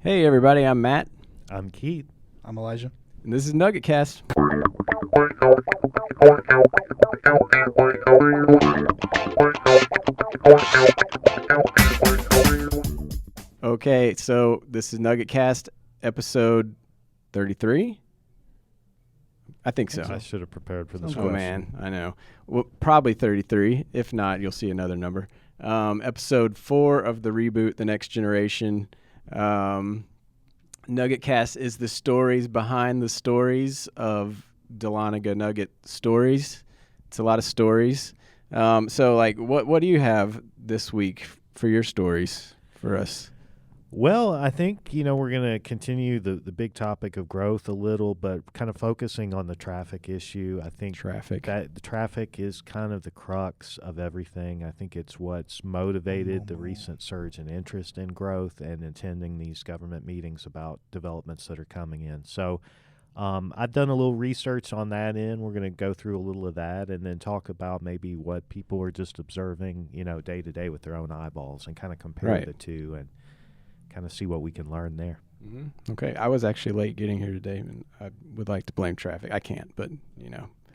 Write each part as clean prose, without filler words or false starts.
Hey everybody, I'm Matt, I'm Keith. I'm Elijah. and this is NuggetCast. Okay, so this is NuggetCast episode 33? I think so. I should have prepared for this Oh question. man, I know. Well, probably 33. If not, you'll see another number. Episode 4 of the reboot, The Next Generation. NuggetCast is the stories behind the stories of Dahlonega Nugget stories. It's a lot of stories. So, what do you have this week for your stories for us? Well, I think, we're going to continue the big topic of growth a little, but kind of focusing on the traffic issue. I think that the traffic is kind of the crux of everything. I think it's what's motivated the recent surge in interest in growth and attending these government meetings about developments that are coming in. So I've done a little research on that end. We're going to go through a little of that and then talk about maybe what people are just observing, day to day with their own eyeballs and kind of compare the two and kind of see what we can learn there. Mm-hmm. Okay, I was actually late getting here today, and I would like to blame traffic. I can't, but,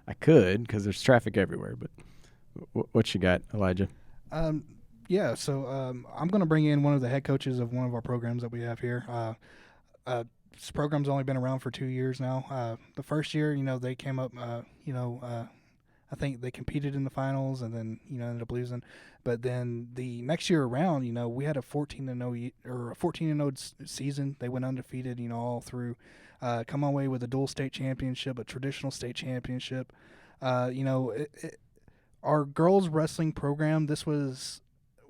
I could because there's traffic everywhere. But what you got, Elijah? I'm going to bring in one of the head coaches of one of our programs that we have here. This program's only been around for 2 years now. The first year, they came up, I think they competed in the finals and then, ended up losing. But then the next year around, we had a 14-0 season. They went undefeated, all through. Come away with a dual state championship, a traditional state championship. Our girls wrestling program, this was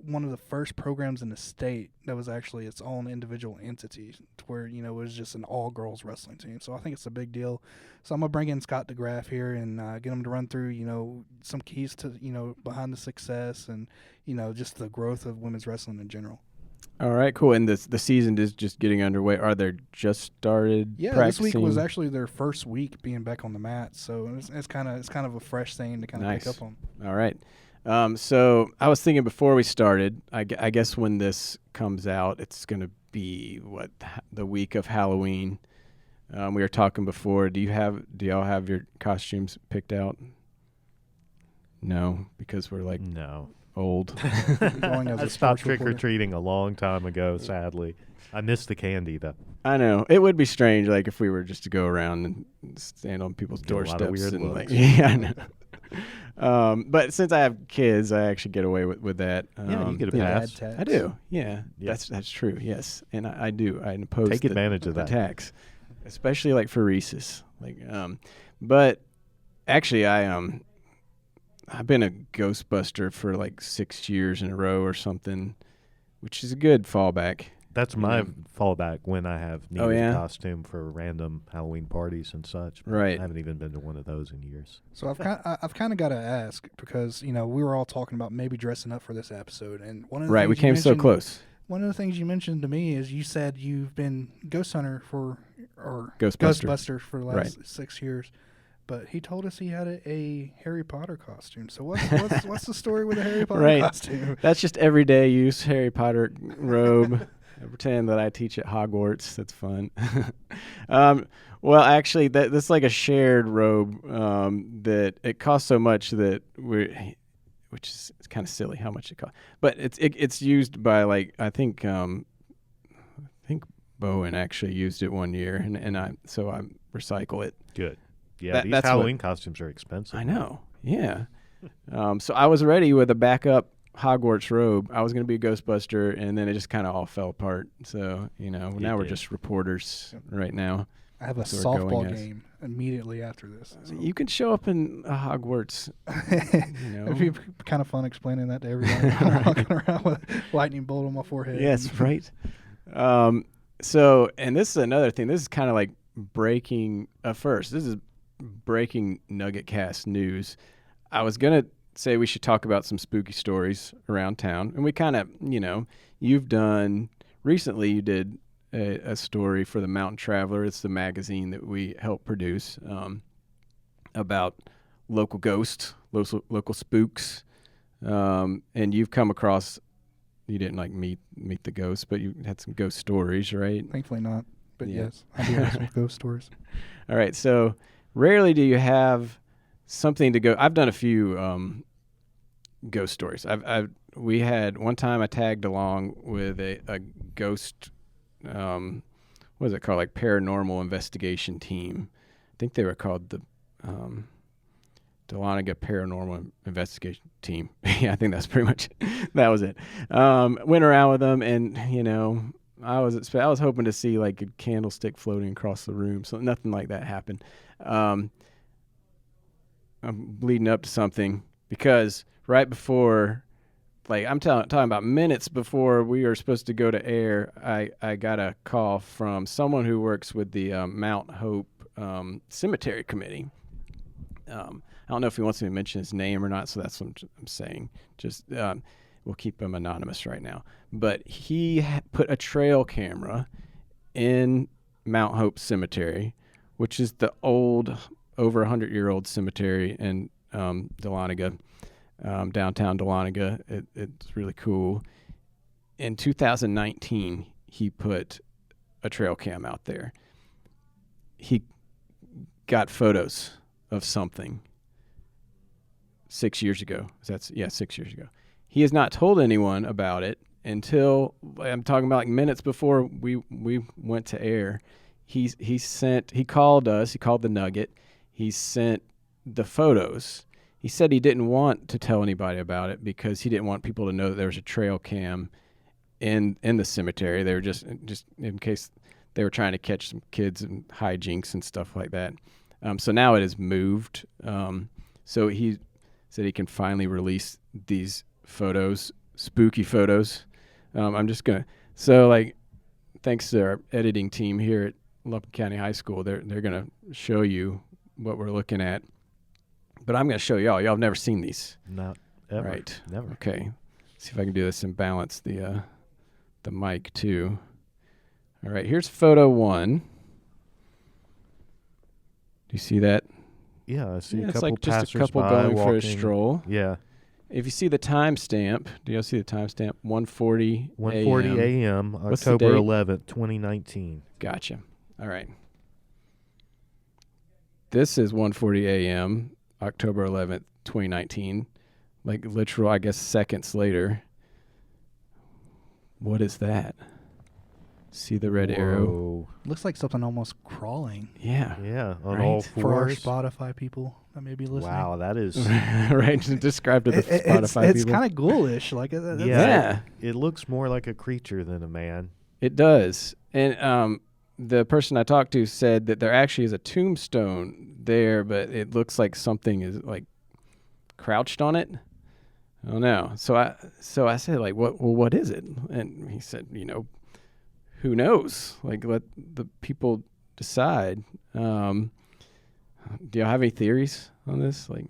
one of the first programs in the state that was actually its own individual entity to where, it was just an all-girls wrestling team. So I think it's a big deal. So I'm going to bring in Scott DeGraff here and get him to run through, some keys to, behind the success and, just the growth of women's wrestling in general. All right, cool. And the season is just getting underway. Are they just started practicing? This week was actually their first week being back on the mat. So it's kind of a fresh thing to kind of pick up on. All right. So I was thinking before we started, I guess when this comes out, it's going to be the week of Halloween. We were talking before. Do y'all have your costumes picked out? No, because we're old. I stopped trick-or-treating a long time ago, sadly. I missed the candy, though. I know. It would be strange, if we were just to go around and stand on people's doorsteps. A lot of weird looks. Yeah, I know. But since I have kids, I actually get away with that. You get a pass. I do. Yeah, that's true. Yes, and I do. I impose take advantage of that tax, especially for Reese's. But actually, I've been a Ghostbuster for 6 years in a row or something, which is a good fallback. That's my fallback when I have needed a costume for random Halloween parties and such. Right. I haven't even been to one of those in years. So I've kind of got to ask because we were all talking about maybe dressing up for this episode, and one of the things we came so close. One of the things you mentioned to me is you said you've been ghost hunter or Ghostbuster for the last 6 years. But he told us he had a Harry Potter costume. So what's the story with the Harry Potter costume? That's just everyday use Harry Potter robe. I pretend that I teach at Hogwarts. That's fun. Well, actually, that's like a shared robe that it costs so much that which is kind of silly how much it costs. But it's used by I think Bowen actually used it one year, and I recycle it. Good. Yeah, these Halloween costumes are expensive. I know. Yeah. So I was ready with a backup Hogwarts robe. I was going to be a Ghostbuster, and then it just kind of all fell apart. So, now we're just reporters right now. I have a softball game immediately after this. So. You can show up in a Hogwarts. It'd be kind of fun explaining that to everybody. Walking around with a lightning bolt on my forehead. Yes, right. So, and this is another thing. This is kind of breaking first. This is breaking NuggetCast news. I was going to say we should talk about some spooky stories around town. And we kind of, you did a story for the Mountain Traveler. It's the magazine that we help produce about local ghosts, local spooks. And you've come across you didn't like meet the ghosts, but you had some ghost stories, right? Thankfully not, but Yeah. yes, I do have some ghost stories. All right, so rarely do you have something to go. I've done a few ghost stories. We had one time I tagged along with a ghost, what is it called, like paranormal investigation team. I think they were called the Dahlonega Paranormal Investigation Team. Yeah, I think that's pretty much that was it. Went around with them, and I was hoping to see like a candlestick floating across the room. So nothing like that happened. I'm leading up to something because right before, like I'm talking about minutes before we were supposed to go to air, I got a call from someone who works with the Mount Hope Cemetery Committee. I don't know if he wants me to mention his name or not, so that's what I'm saying. Just we'll keep him anonymous right now. But he put a trail camera in Mount Hope Cemetery, which is the old, over 100-year-old cemetery in Dahlonega, downtown Dahlonega. It's really cool. In 2019, he put a trail cam out there. He got photos of something 6 years ago. 6 years ago. He has not told anyone about it until, I'm talking about like minutes before we went to air. He called us. He called the Nugget. He sent the photos. He said he didn't want to tell anybody about it because he didn't want people to know that there was a trail cam in the cemetery. They were just in case they were trying to catch some kids and hijinks and stuff like that. So now it has moved. So he said he can finally release these photos, spooky photos. I'm just going to, so like, thanks to our editing team here at Lumpkin County High School, they're going to show you what we're looking at. But I'm going to show y'all. Y'all have never seen these. Not ever. Right. Never. Okay. See if I can do this and balance the mic too. All right. Here's photo 1. Do you see that? Yeah, I see a It's couple like just a couple passersby going walking. for a stroll. Yeah. If you see the timestamp, do y'all see the timestamp? 1:40 1:40 a.m. What's the October date? 11th, 2019. Gotcha. All right. This is 1:40 a.m. October 11th, 2019. Like literal, I guess, seconds later. What is that? See the red arrow? Whoa. Looks like something almost crawling. Yeah. Yeah, on Right. all For our fours. Spotify people that may be listening. Wow, that is. Right. Describe to the Spotify it's people. kind of ghoulish. Like Yeah. It looks more like a creature than a man. It does. And the person I talked to said that there actually is a tombstone there, but it looks like something is like crouched on it. I don't know. So I said, like, what is it? And he said, who knows? Like, let the people decide. Do y'all have any theories on this? Like,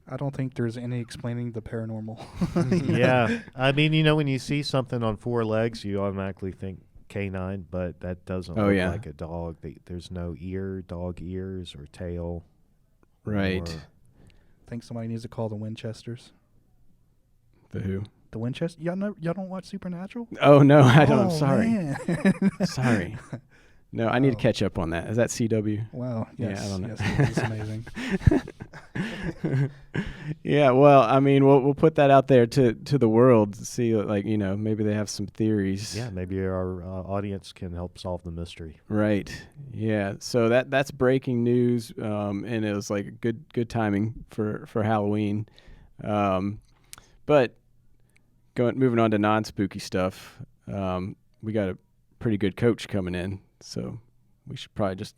I don't think there's any explaining the paranormal. Yeah. I mean, when you see something on 4 legs, you automatically think canine, but that doesn't look like a dog. There's no dog ears or tail. right. I think somebody needs to call the Winchesters. The who? The Winchester? Y'all don't watch Supernatural? Oh, no, I don't. I'm Oh, sorry. man. Sorry. No, I need to catch up on that. Is that CW? Wow. Yes. Yeah, I don't know. Yes, it's amazing. Yeah, well, I mean, we'll put that out there to the world to see, like, maybe they have some theories. Yeah, maybe our audience can help solve the mystery. Right. Yeah. So that's breaking news, and it was like good timing for Halloween. But moving on to non-spooky stuff, we got a pretty good coach coming in, so we should probably just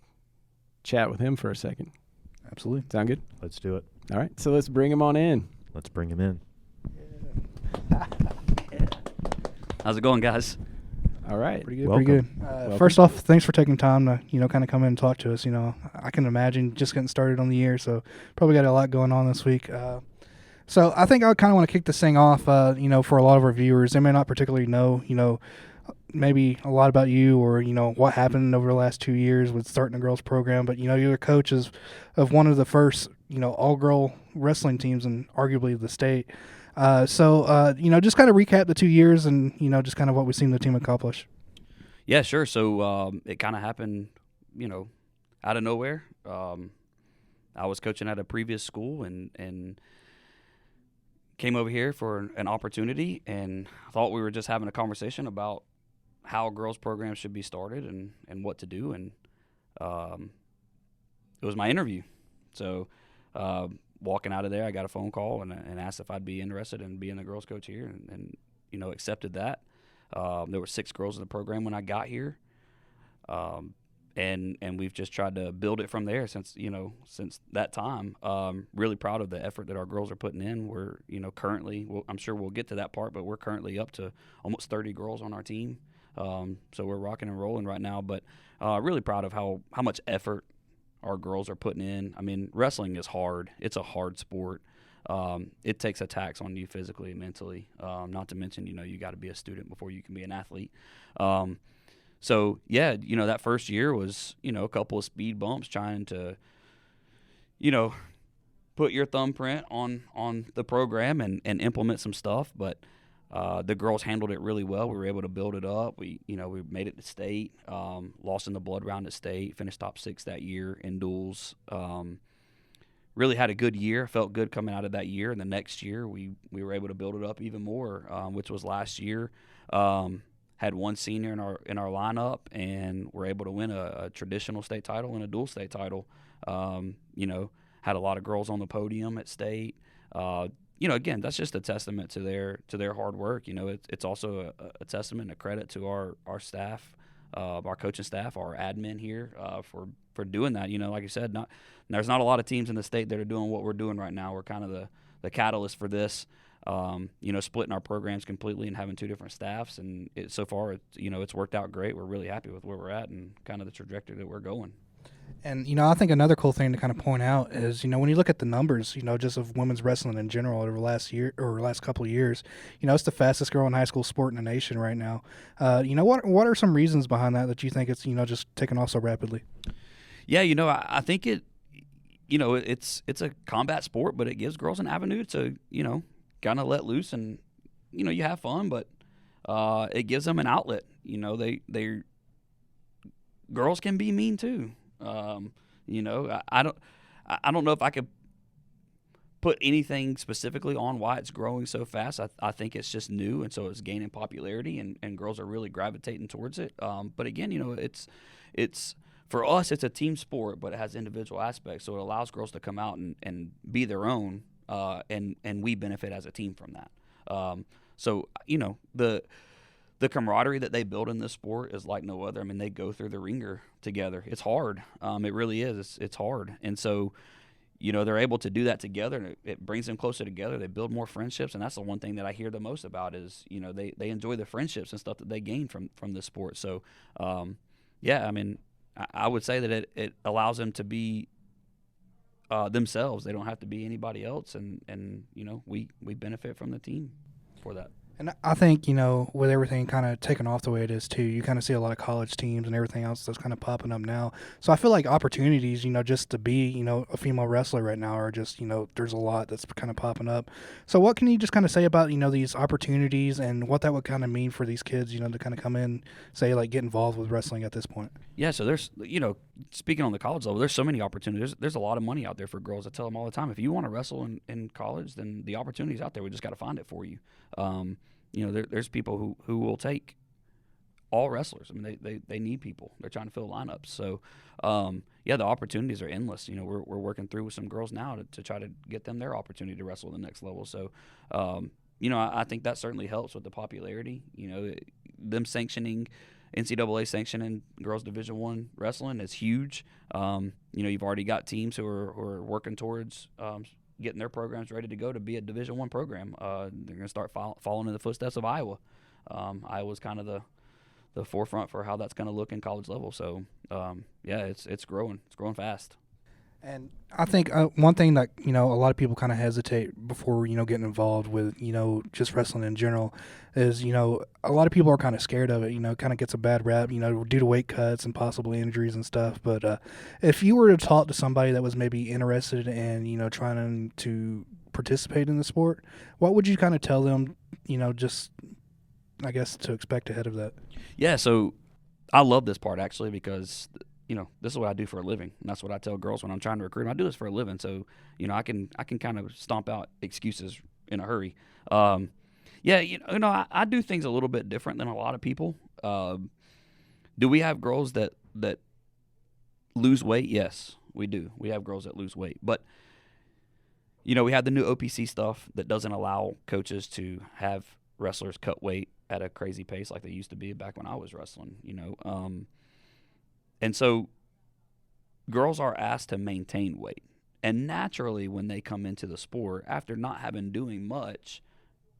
chat with him for a second. Absolutely. Sound good? Let's do it. All right. So let's bring him on in. Let's bring him in. How's it going, guys? All right. Pretty good. Welcome. Pretty good. First off, thanks for taking time to kind of come in and talk to us. I can imagine just getting started on the year, so probably got a lot going on this week. So I think I kind of want to kick this thing off. For a lot of our viewers, they may not particularly know, maybe a lot about you or what happened over the last 2 years with starting a girls program. But you're a coach of one of the first all girl wrestling teams in arguably the state. Just kind of recap the 2 years and, just kind of what we've seen the team accomplish. Yeah, sure. So it kind of happened, out of nowhere. I was coaching at a previous school and came over here for an opportunity, and thought we were just having a conversation about how girls programs should be started and what to do. And it was my interview. So walking out of there, I got a phone call and asked if I'd be interested in being the girls coach here, and accepted that. There were 6 girls in the program when I got here. And we've just tried to build it from there since that time. Really proud of the effort that our girls are putting in. We're, currently, I'm sure we'll get to that part, but we're currently up to almost 30 girls on our team. So we're rocking and rolling right now, but really proud of how much effort our girls are putting in. I mean, wrestling is hard. It's a hard sport. It takes a tax on you physically and mentally, not to mention, you got to be a student before you can be an athlete. So, yeah, that first year was, a couple of speed bumps trying to, put your thumbprint on the program and implement some stuff. But the girls handled it really well. We were able to build it up. We made it to state, lost in the blood round at state, finished top 6 that year in duels. Really had a good year. Felt good coming out of that year. And the next year, we were able to build it up even more, which was last year. Had one senior in our lineup, and were able to win a traditional state title and a dual state title. Had a lot of girls on the podium at state. Again, that's just a testament to their hard work. It's also a testament and a credit to our staff, our coaching staff, our admin here for doing that. Like you said, there's not a lot of teams in the state that are doing what we're doing right now. We're kind of the catalyst for this. Splitting our programs completely and having 2 different staffs, and so far, it's worked out great. We're really happy with where we're at and kind of the trajectory that we're going. And, I think another cool thing to kind of point out is, when you look at the numbers, just of women's wrestling in general over the last couple of years, it's the fastest growing high school sport in the nation right now. What are some reasons behind that you think it's, just taking off so rapidly? Yeah, I think it's a combat sport, but it gives girls an avenue to, kind of let loose and, you have fun, but it gives them an outlet. They girls can be mean too. I don't know if I could put anything specifically on why it's growing so fast. I think it's just new, and so it's gaining popularity, and girls are really gravitating towards it. But again, it's for us, it's a team sport, but it has individual aspects, so it allows girls to come out and be their own, and we benefit as a team from that. The camaraderie that they build in this sport is like no other. I mean, they go through the ringer together. It's hard. It really is. It's hard. And so, they're able to do that together, and it brings them closer together. They build more friendships, and that's the one thing that I hear the most about is, they enjoy the friendships and stuff that they gain from this sport. So, I mean, I would say that it allows them to be themselves. They don't have to be anybody else, and we benefit from the team for that. And I think, with everything kind of taking off the way it is, too, you kind of see a lot of college teams and everything else that's kind of popping up now. So I feel like opportunities, just to be, a female wrestler right now are just, there's a lot that's kind of popping up. So what can you just kind of say about, these opportunities and what that would kind of mean for these kids, to kind of come in, say, like, get involved with wrestling at this point? Yeah, so there's, speaking on the college level, there's so many opportunities. There's a lot of money out there for girls. I tell them all the time, if you want to wrestle in college, then the opportunity's out there. We just got to find it for you. There's people who will take all wrestlers. I mean, they need people. They're trying to fill lineups. So, the opportunities are endless. We're working through with some girls now to try to get them their opportunity to wrestle at the next level. So, I think that certainly helps with the popularity. Them sanctioning, NCAA sanctioning girls Division I wrestling is huge. You've already got teams who are working towards getting their programs ready to go to be a Division I program. They're going to start following in the footsteps of Iowa. Iowa's kind of the forefront for how that's going to look in college level. So, it's growing. It's growing fast. And I think one thing that, a lot of people kind of hesitate before, getting involved with, just wrestling in general is, a lot of people are kind of scared of it, kind of gets a bad rap, due to weight cuts and possible injuries and stuff. But if you were to talk to somebody that was maybe interested in, trying to participate in the sport, what would you kind of tell them, just, I guess, to expect ahead of that? Yeah, so I love this part, actually, because, this is what I do for a living. And that's what I tell girls when I'm trying to recruit them. I do this for a living, so, I can kind of stomp out excuses in a hurry. Yeah, I do things a little bit different than a lot of people. Do we have girls that lose weight? Yes, we do. We have girls that lose weight. But, we have the new OPC stuff that doesn't allow coaches to have wrestlers cut weight at a crazy pace like they used to be back when I was wrestling, And so girls are asked to maintain weight. And naturally, when they come into the sport, after not having doing much,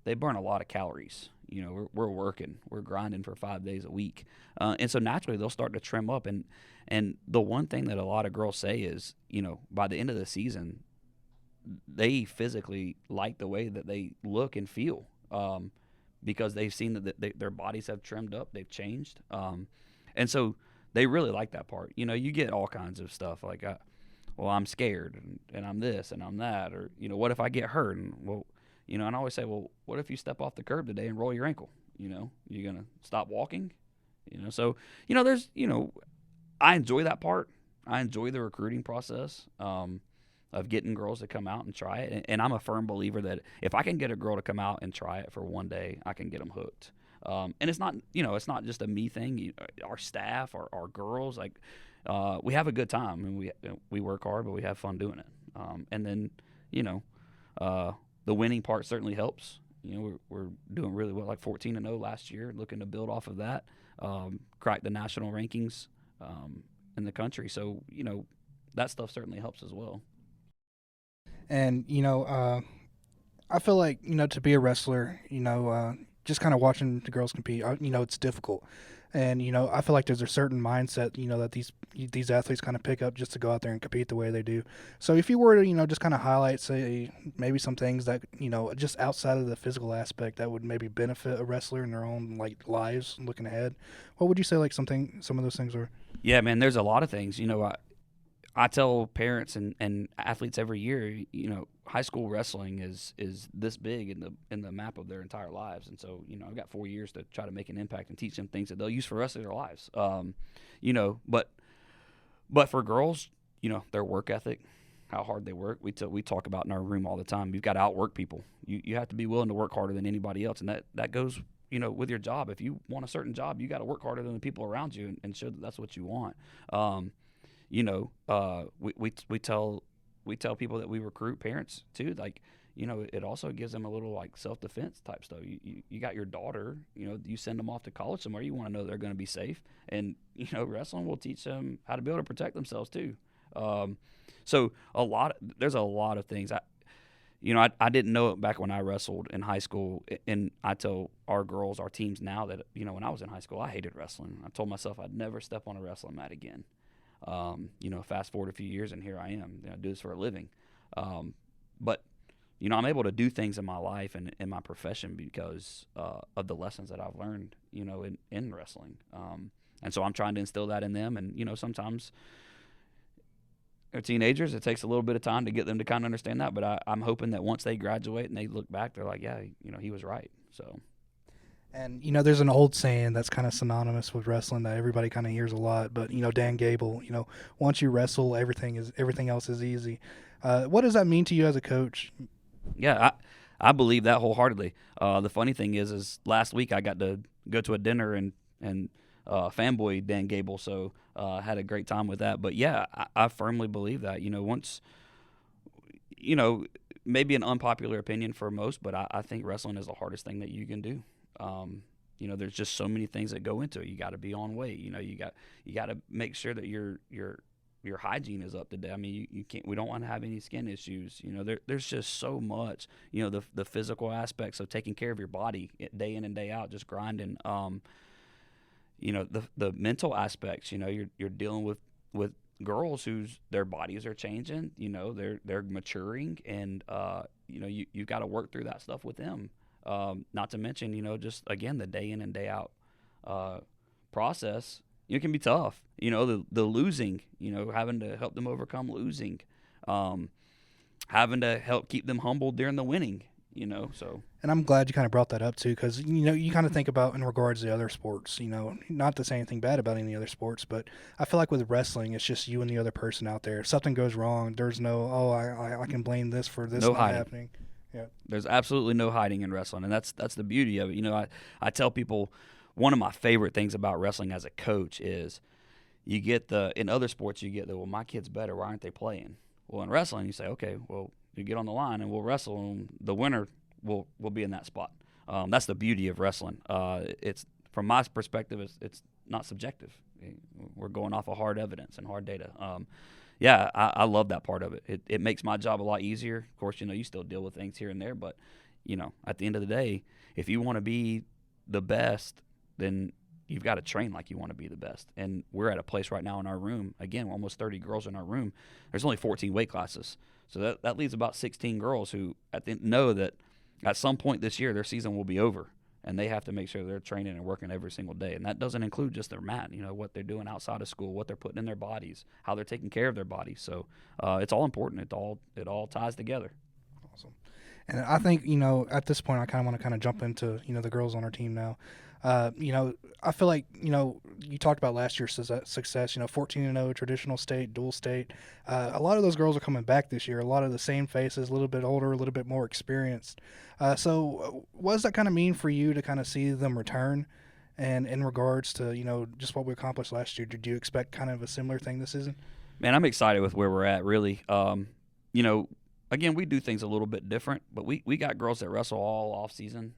they burn a lot of calories. We're working, we're grinding for 5 days a week, and so naturally they'll start to trim up. And the one thing that a lot of girls say is, by the end of the season, they physically like the way that they look and feel, because they've seen that their bodies have trimmed up, they've changed, and so they really like that part. You get all kinds of stuff like, well, I'm scared, and I'm this and I'm that, or what if I get hurt? And and I always say, well, what if you step off the curb today and roll your ankle? You're gonna stop walking? So there's I enjoy that part. I enjoy the recruiting process of getting girls to come out and try it. And I'm a firm believer that if I can get a girl to come out and try it for one day, I can get them hooked. And it's not just a me thing. Our staff, our girls, like we have a good time, and we work hard, but we have fun doing it. And then the winning part certainly helps. We're doing really well, like 14-0 last year, looking to build off of that, crack the national rankings in the country. So, that stuff certainly helps as well. And, I feel like, to be a wrestler, just kind of watching the girls compete, it's difficult. And, I feel like there's a certain mindset, that these athletes kind of pick up just to go out there and compete the way they do. So if you were to, just kind of highlight, say, maybe some things that, just outside of the physical aspect that would maybe benefit a wrestler in their own, like, lives looking ahead, what would you say, like, some of those things are? Yeah, man, there's a lot of things. I tell parents and athletes every year, high school wrestling is this big in the map of their entire lives. And so, I've got 4 years to try to make an impact and teach them things that they'll use for the rest of their lives. But for girls, their work ethic, how hard they work, we talk about in our room all the time. You've got to outwork people. You have to be willing to work harder than anybody else, and that goes with your job. If you want a certain job, you got to work harder than the people around you and show that that's what you want. We tell people that we recruit, parents too, like, it also gives them a little like self-defense type stuff. You got your daughter, you send them off to college somewhere, you want to know they're going to be safe. And, wrestling will teach them how to be able to protect themselves too. So there's a lot of things. I didn't know it back when I wrestled in high school, and I tell our girls, our teams now that, when I was in high school, I hated wrestling. I told myself I'd never step on a wrestling mat again. Fast forward a few years and here I am. I do this for a living. But I'm able to do things in my life and in my profession because of the lessons that I've learned, in wrestling. And so I'm trying to instill that in them. And, sometimes they're teenagers. It takes a little bit of time to get them to kind of understand that. But I'm hoping that once they graduate and they look back, they're like, yeah, he was right. So. And, there's an old saying that's kind of synonymous with wrestling that everybody kind of hears a lot. But, Dan Gable, once you wrestle, everything else is easy. What does that mean to you as a coach? Yeah, I believe that wholeheartedly. The funny thing is last week I got to go to a dinner and fanboy Dan Gable, so had a great time with that. But, yeah, I firmly believe that. Once, maybe an unpopular opinion for most, but I think wrestling is the hardest thing that you can do. There's just so many things that go into it. You got to be on weight. You got to make sure that your hygiene is up to date. I mean, you can't. We don't want to have any skin issues. There's just so much. The physical aspects of taking care of your body day in and day out, just grinding. The mental aspects. You're dealing with girls whose their bodies are changing. They're maturing, and you've got to work through that stuff with them. Not to mention, just again, the day in and day out process. It can be tough. The losing. Having to help them overcome losing. having to help keep them humble during the winning, so. And I'm glad you kind of brought that up too, because you kind of think about in regards to the other sports. Not to say anything bad about any other sports, but I feel like with wrestling, it's just you and the other person out there. If something goes wrong, there's no I can blame this for this not happening. Yeah, there's absolutely no hiding in wrestling, and that's the beauty of it. I tell people one of my favorite things about wrestling as a coach is you get in other sports you get well, my kid's better, why aren't they playing? Well, in wrestling you say, okay, well, you get on the line and we'll wrestle, and the winner will be in that spot. That's the beauty of wrestling. It's from my perspective, it's not subjective. We're going off of hard evidence and hard data. I love that part of it. It makes my job a lot easier. Of course, you still deal with things here and there, but at the end of the day, if you want to be the best, then you've got to train like you want to be the best. And we're at a place right now in our room, again, almost 30 girls in our room. There's only 14 weight classes. So that leaves about 16 girls who know that at some point this year their season will be over, and they have to make sure they're training and working every single day. And that doesn't include just their mat, what they're doing outside of school, what they're putting in their bodies, how they're taking care of their bodies. So it's all important. It all ties together. Awesome. And I think, at this point I kind of want to jump into, the girls on our team now. I feel like, you talked about last year's success, 14-0, traditional state, dual state. A lot of those girls are coming back this year, a lot of the same faces, a little bit older, a little bit more experienced. So what does that kind of mean for you to kind of see them return? And in regards to, just what we accomplished last year, did you expect kind of a similar thing this season? Man, I'm excited with where we're at, really. Again, we do things a little bit different, but we got girls that wrestle all off season,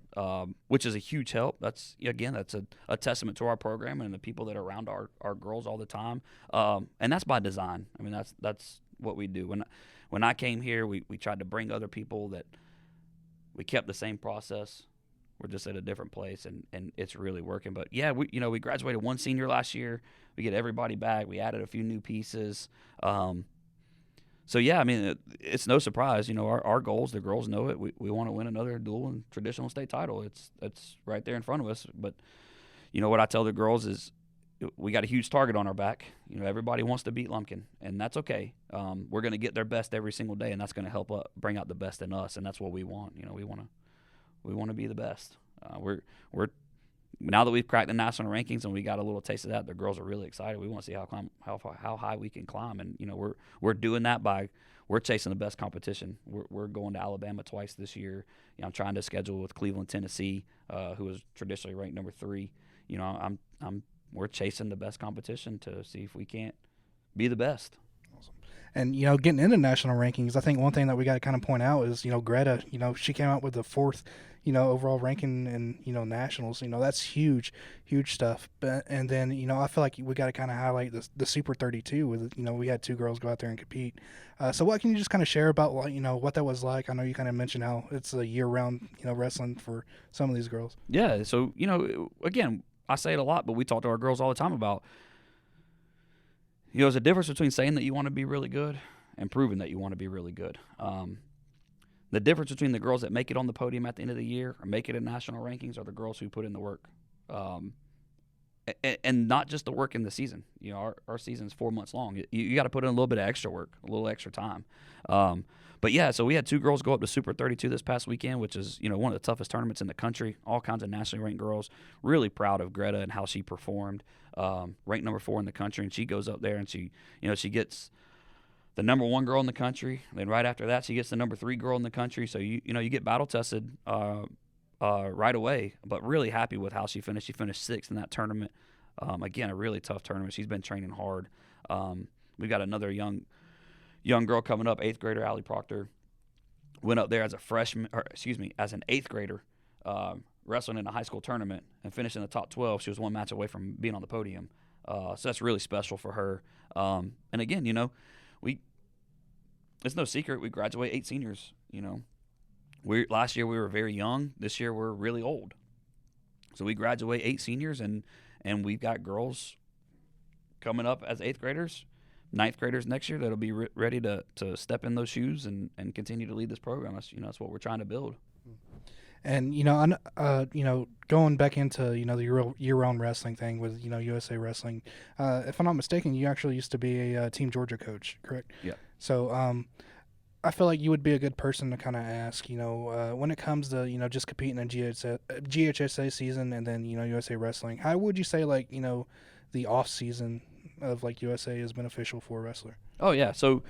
which is a huge help. That's a testament to our program and the people that are around our girls all the time. And that's by design. I mean, that's what we do. When I came here, we tried to bring other people that we kept the same process. We're just at a different place, and it's really working. But yeah, we graduated one senior last year. We get everybody back. We added a few new pieces. So, yeah, I mean, it's no surprise. Our goals, the girls know it. We want to win another dual and traditional state title. It's right there in front of us. But, what I tell the girls is we got a huge target on our back. Everybody wants to beat Lumpkin, and that's okay. We're going to get their best every single day, and that's going to help bring out the best in us, and that's what we want. We want to be the best. We're now that we've cracked the national rankings and we got a little taste of that, the girls are really excited. We want to see how high we can climb, and we're doing that we're chasing the best competition. We're going to Alabama twice this year. I'm trying to schedule with Cleveland, Tennessee, who is traditionally ranked number 3. We're chasing the best competition to see if we can't be the best. Awesome. And getting into national rankings, I think one thing that we got to kind of point out is Greta. She came out with the 4th. Overall ranking in nationals, that's huge stuff. And then, I feel like we got to kind of highlight the Super 32 with, we had 2 girls go out there and compete. So what can you just kind of share about, what that was like? I know you kind of mentioned how it's a year-round, wrestling for some of these girls. Yeah. So, again, I say it a lot, but we talk to our girls all the time about, there's a difference between saying that you want to be really good and proving that you want to be really good. The difference between the girls that make it on the podium at the end of the year or make it in national rankings are the girls who put in the work. And not just the work in the season. Our season's 4 months long. You got to put in a little bit of extra work, a little extra time. But, yeah, so we had 2 girls go up to Super 32 this past weekend, which is, one of the toughest tournaments in the country. All kinds of nationally ranked girls. Really proud of Greta and how she performed. Ranked number 4 in the country, and she goes up there and she gets – the number 1 girl in the country. Then right after that, she gets the number 3 girl in the country. So you get battle tested right away. But really happy with how she finished. She finished 6th in that tournament. Again, a really tough tournament. She's been training hard. We've got another young girl coming up, 8th grader Allie Proctor. Went up there as an 8th grader, wrestling in a high school tournament and finished in the top 12. She was 1 match away from being on the podium. So that's really special for her. And again, it's no secret we graduate 8 seniors. Last year we were very young. This year we're really old. So we graduate 8 seniors, and we've got girls coming up as 8th graders, 9th graders next year that'll be ready to step in those shoes and continue to lead this program. That's what we're trying to build. And going back into the year-round wrestling thing with USA Wrestling, if I'm not mistaken, you actually used to be a Team Georgia coach, correct? Yeah. So I feel like you would be a good person to kind of ask, when it comes to, just competing in GHSA season and then, USA Wrestling, how would you say, like, the off season of like USA is beneficial for a wrestler? Oh, yeah. So,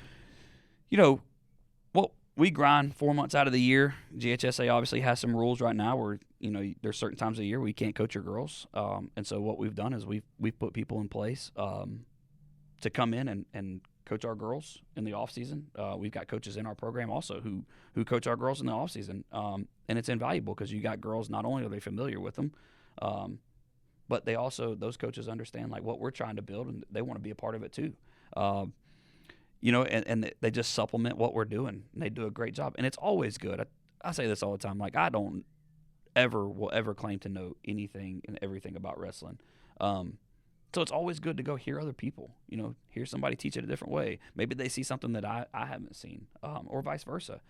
well, we grind 4 months out of the year. GHSA obviously has some rules right now where, there's certain times of the year we can't coach your girls. And so what we've done is we've put people in place to come in and coach our girls in the off season. We've got coaches in our program also who coach our girls in the off season, and it's invaluable because you got girls. Not only are they familiar with them, but they also, those coaches understand like what we're trying to build, and they want to be a part of it too. And they just supplement what we're doing, and they do a great job. And it's always good. I say this all the time. Like, I don't will ever claim to know anything and everything about wrestling. So it's always good to go hear other people, hear somebody teach it a different way. Maybe they see something that I haven't seen, or vice versa,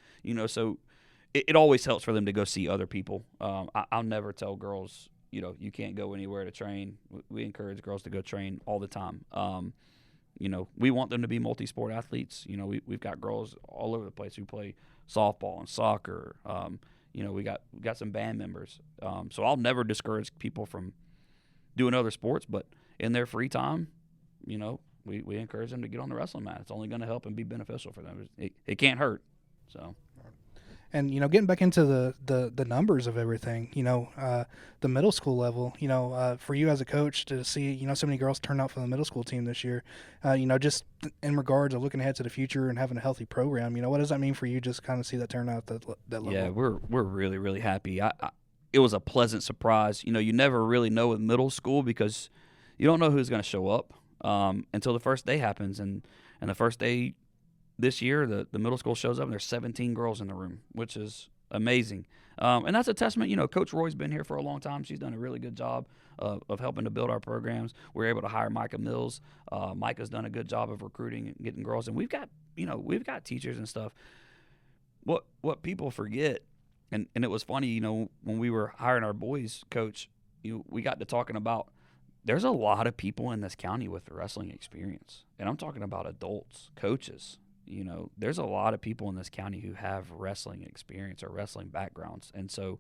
so it always helps for them to go see other people. I'll never tell girls, you can't go anywhere to train. We encourage girls to go train all the time. We want them to be multi-sport athletes. We've got girls all over the place who play softball and soccer. We got some band members. So I'll never discourage people from doing other sports, but in their free time, we encourage them to get on the wrestling mat. It's only going to help and be beneficial for them. It can't hurt. So. And, getting back into the numbers of everything, the middle school level, for you as a coach to see, so many girls turn out for the middle school team this year, just in regards of looking ahead to the future and having a healthy program, what does that mean for you just kind of see that turn out that level? Yeah, we're really, really happy. It was a pleasant surprise. You never really know with middle school because you don't know who's going to show up until the first day happens. And the first day this year, the middle school shows up, and there's 17 girls in the room, which is amazing. And that's a testament. Coach Roy's been here for a long time. She's done a really good job of helping to build our programs. We're able to hire Micah Mills. Micah's done a good job of recruiting and getting girls. And we've got teachers and stuff. What people forget, and it was funny, when we were hiring our boys coach, we got to talking about there's a lot of people in this county with the wrestling experience. And I'm talking about adults, coaches. There's a lot of people in this county who have wrestling experience or wrestling backgrounds. And so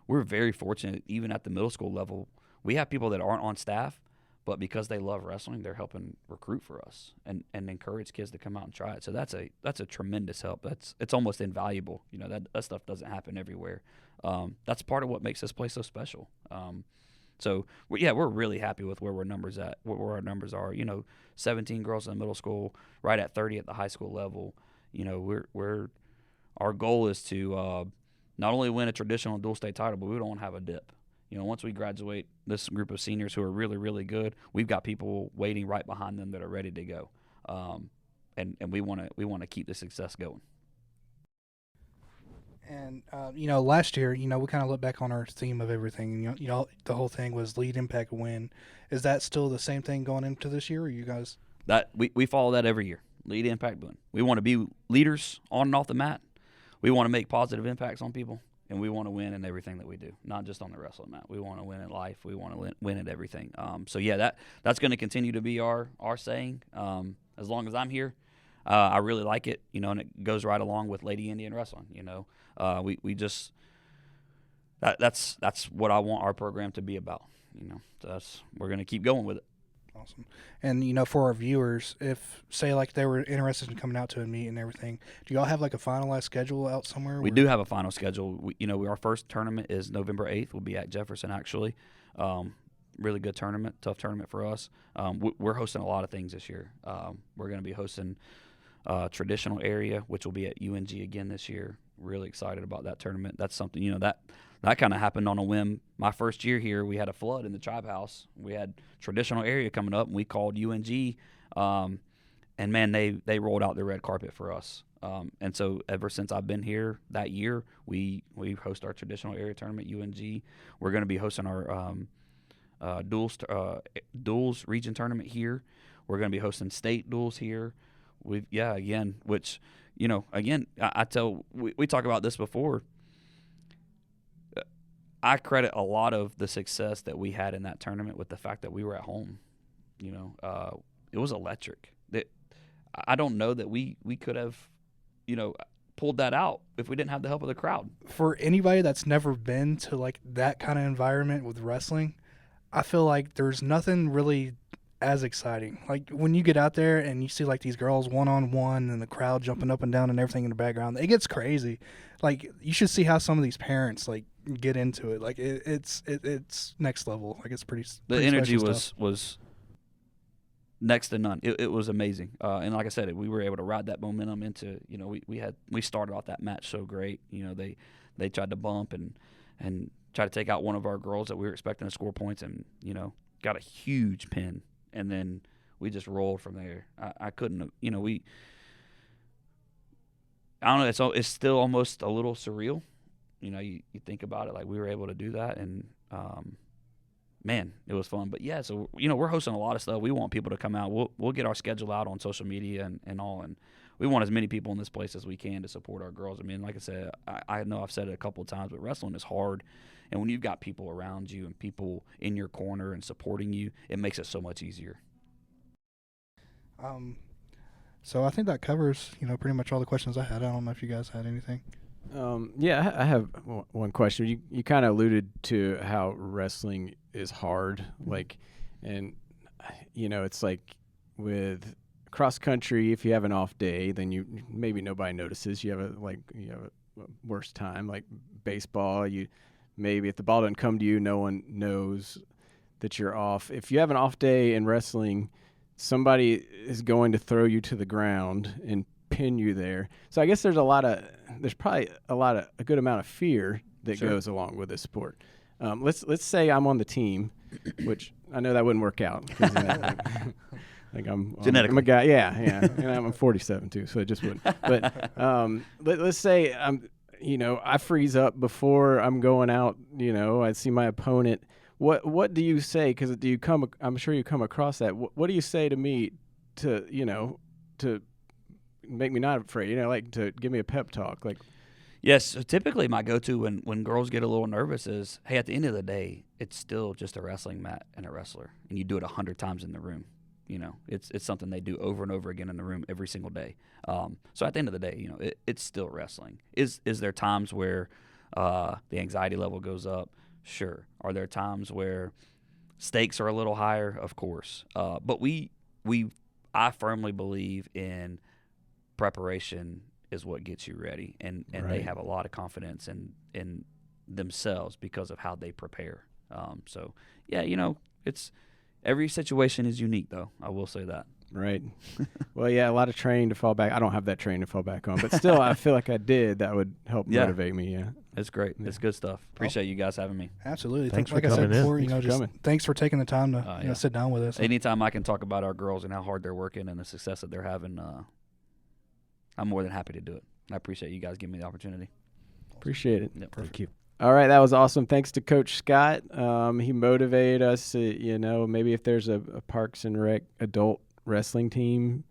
we're very fortunate, even at the middle school level, we have people that aren't on staff, but because they love wrestling, they're helping recruit for us and encourage kids to come out and try it. So that's a tremendous help. It's almost invaluable. That stuff doesn't happen everywhere. That's part of what makes this place so special. So we're really happy with where our numbers are. 17 girls in the middle school, right at 30 at the high school level. Our goal is to not only win a traditional dual state title, but we don't want to have a dip. Once we graduate this group of seniors who are really, really good, we've got people waiting right behind them that are ready to go, and we want to keep the success going. And, last year, we kind of look back on our theme of everything. The whole thing was lead, impact, win. Is that still the same thing going into this year, or you guys? That we follow that every year. Lead, impact, win. We want to be leaders on and off the mat. We want to make positive impacts on people, and we want to win in everything that we do, not just on the wrestling mat. We want to win in life. We want to win at everything. That's going to continue to be our saying as long as I'm here. I really like it, and it goes right along with Lady Indian Wrestling. We just that's what I want our program to be about. So we're going to keep going with it. Awesome. And for our viewers, if say like they were interested in coming out to a meet and everything, do y'all have like a finalized schedule out somewhere? We do have a final schedule. Our first tournament is November 8th. We'll be at Jefferson actually. Really good tournament, tough tournament for us. We're hosting a lot of things this year. We're going to be hosting traditional area, which will be at UNG again this year. Really excited about that tournament. That's something, that kind of happened on a whim. My first year here, we had a flood in the tribe house. We had traditional area coming up, and we called UNG, and man, they rolled out the red carpet for us. And so ever since I've been here that year, we host our traditional area tournament, UNG. We're going to be hosting our duals region tournament here. We're going to be hosting state duals here. We talk about this before. I credit a lot of the success that we had in that tournament with the fact that we were at home. It was electric. I don't know that we could have, pulled that out if we didn't have the help of the crowd. For anybody that's never been to like that kind of environment with wrestling, I feel like there's nothing really as exciting. Like when you get out there and you see like these girls one-on-one and the crowd jumping up and down and everything in the background, it gets crazy. Like you should see how some of these parents like get into it. Like it's next level. Like it's pretty. The energy was next to none. It was amazing. And like I said, we were able to ride that momentum into, you know, we started off that match so great. You know, they tried to bump and try to take out one of our girls that we were expecting to score points, and, you know, got a huge pin. And then we just rolled from there. I couldn't, you know, I don't know, it's still almost a little surreal. You know, you think about it, like we were able to do that, and man, it was fun. But yeah, so, you know, we're hosting a lot of stuff. We want people to come out. We'll get our schedule out on social media and all, and we want as many people in this place as we can to support our girls. I mean, like I said, I know I've said it a couple of times, but wrestling is hard, and when you've got people around you and people in your corner and supporting you, it makes it so much easier. So I think that covers, you know, pretty much all the questions I had. I don't know if you guys had anything. Yeah, I have one question. You kind of alluded to how wrestling is hard, like, and you know, it's like with cross country, if you have an off day, then maybe nobody notices. You have a worse time. Like baseball, maybe if the ball doesn't come to you, no one knows that you're off. If you have an off day in wrestling, somebody is going to throw you to the ground and pin you there. So I guess there's probably a good amount of fear that goes along with this sport. Let's say I'm on the team, which I know that wouldn't work out. Like I'm a guy, yeah, and I'm 47 too, so it just wouldn't. But let's say I freeze up before I'm going out. You know, I see my opponent. What do you say? Because I'm sure you come across that. What do you say to me to make me not afraid? You know, like to give me a pep talk, like. Yes, so typically my go-to when girls get a little nervous is, hey, at the end of the day, it's still just a wrestling mat and a wrestler, and you do it 100 times in the room. You know, it's something they do over and over again in the room every single day. So at the end of the day, you know, it's still wrestling. Is there times where the anxiety level goes up? Sure. Are there times where stakes are a little higher? Of course. But I firmly believe in preparation is what gets you ready, and right. They have a lot of confidence in themselves because of how they prepare. So yeah, you know, every situation is unique, though. I will say that. Right. Well, yeah, a lot of training to fall back. I don't have that training to fall back on, but still, I feel like I did. That would help motivate me. Yeah, it's great. Yeah. It's good stuff. Appreciate you guys having me. Absolutely. Thanks for like I said coming before, in. you know, just thanks for taking the time to sit down with us. Anytime I can talk about our girls and how hard they're working and the success that they're having, I'm more than happy to do it. I appreciate you guys giving me the opportunity. Appreciate it. Yep. Thank you. All right, that was awesome. Thanks to Coach Scott. He motivated us. Maybe if there's a Parks and Rec adult wrestling team,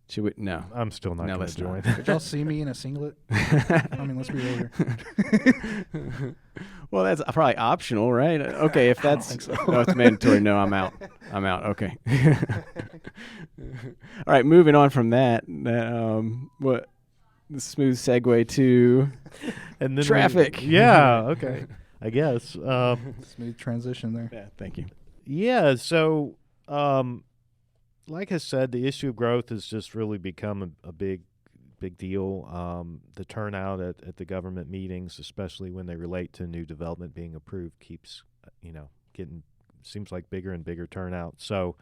should we? No, I'm still not going to join. Did y'all see me in a singlet? I mean, let's be real here. Well, that's probably optional, right? Okay, if that's I don't think so. No, it's mandatory. No, I'm out. Okay. All right, moving on from that. What? The smooth segue to and then traffic. Okay. I guess. Smooth transition there. Yeah, thank you. Yeah, so like I said, the issue of growth has just really become a big deal. The turnout at the government meetings, especially when they relate to new development being approved, keeps seems like bigger and bigger turnout. So,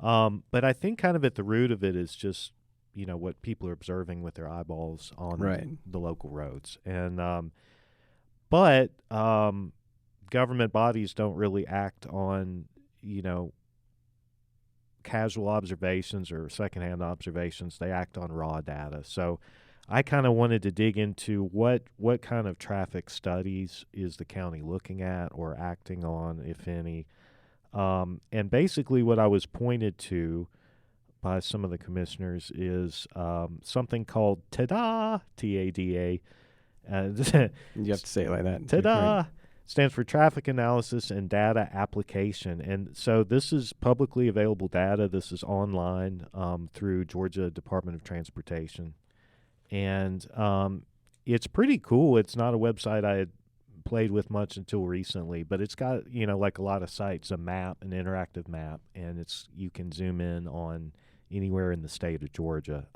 but I think kind of at the root of it is just what people are observing with their eyeballs on the local roads. And but government bodies don't really act on, casual observations or secondhand observations. They act on raw data. So I kind of wanted to dig into what kind of traffic studies is the county looking at or acting on, if any. And basically what I was pointed to by some of the commissioners is something called TADA, T-A-D-A. You have to say it like that. TADA Right. Stands for Traffic Analysis and Data Application. And so this is publicly available data. This is online through Georgia Department of Transportation. And it's pretty cool. It's not a website I had played with much until recently, but it's got, like a lot of sites, an interactive map, and you can zoom in on anywhere in the state of Georgia,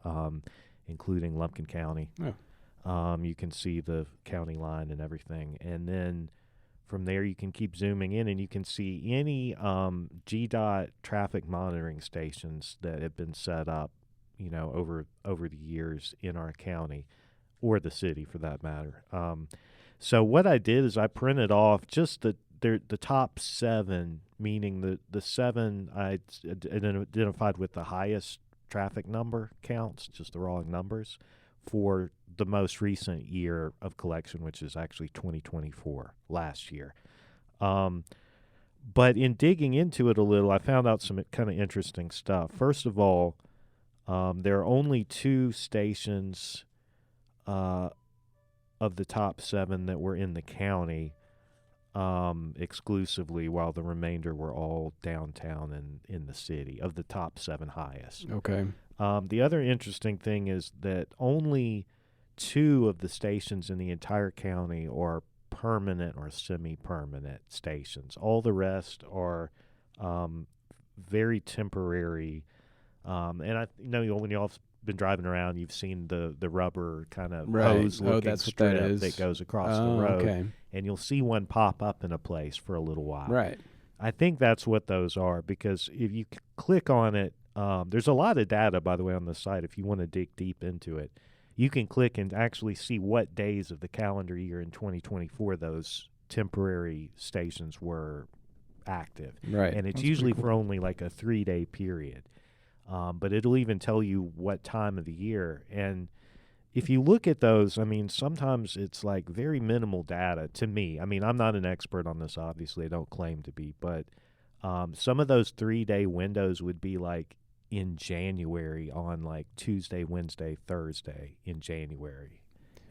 including Lumpkin County. Oh. You can see the county line and everything, and then from there you can keep zooming in, and you can see any GDOT traffic monitoring stations that have been set up, over the years in our county, or the city for that matter. So what I did is I printed off just the top 7, meaning the 7 I identified with the highest traffic number counts, just the raw numbers, for the most recent year of collection, which is actually 2024, last year. But in digging into it a little, I found out some kind of interesting stuff. First of all, there are only 2 stations of the top 7 that were in the county exclusively, while the remainder were all downtown and in the city, of the top 7 highest. Okay. The other interesting thing is that only 2 of the stations in the entire county are permanent or semi-permanent stations. All the rest are very temporary. And I know when y'all been driving around, you've seen the rubber kind of hose-looking strip that goes across the road, okay. and you'll see one pop up in a place for a little while. Right. I think that's what those are, because if you click on it, there's a lot of data, by the way, on the site. If you want to dig deep into it, you can click and actually see what days of the calendar year in 2024 those temporary stations were active. Right. And it's That's usually pretty for cool. only like a 3-day period. But it'll even tell you what time of the year. And if you look at those, I mean, sometimes it's like very minimal data to me. I mean, I'm not an expert on this, obviously. I don't claim to be. But some of those 3-day windows would be like in January, on like Tuesday, Wednesday, Thursday in January.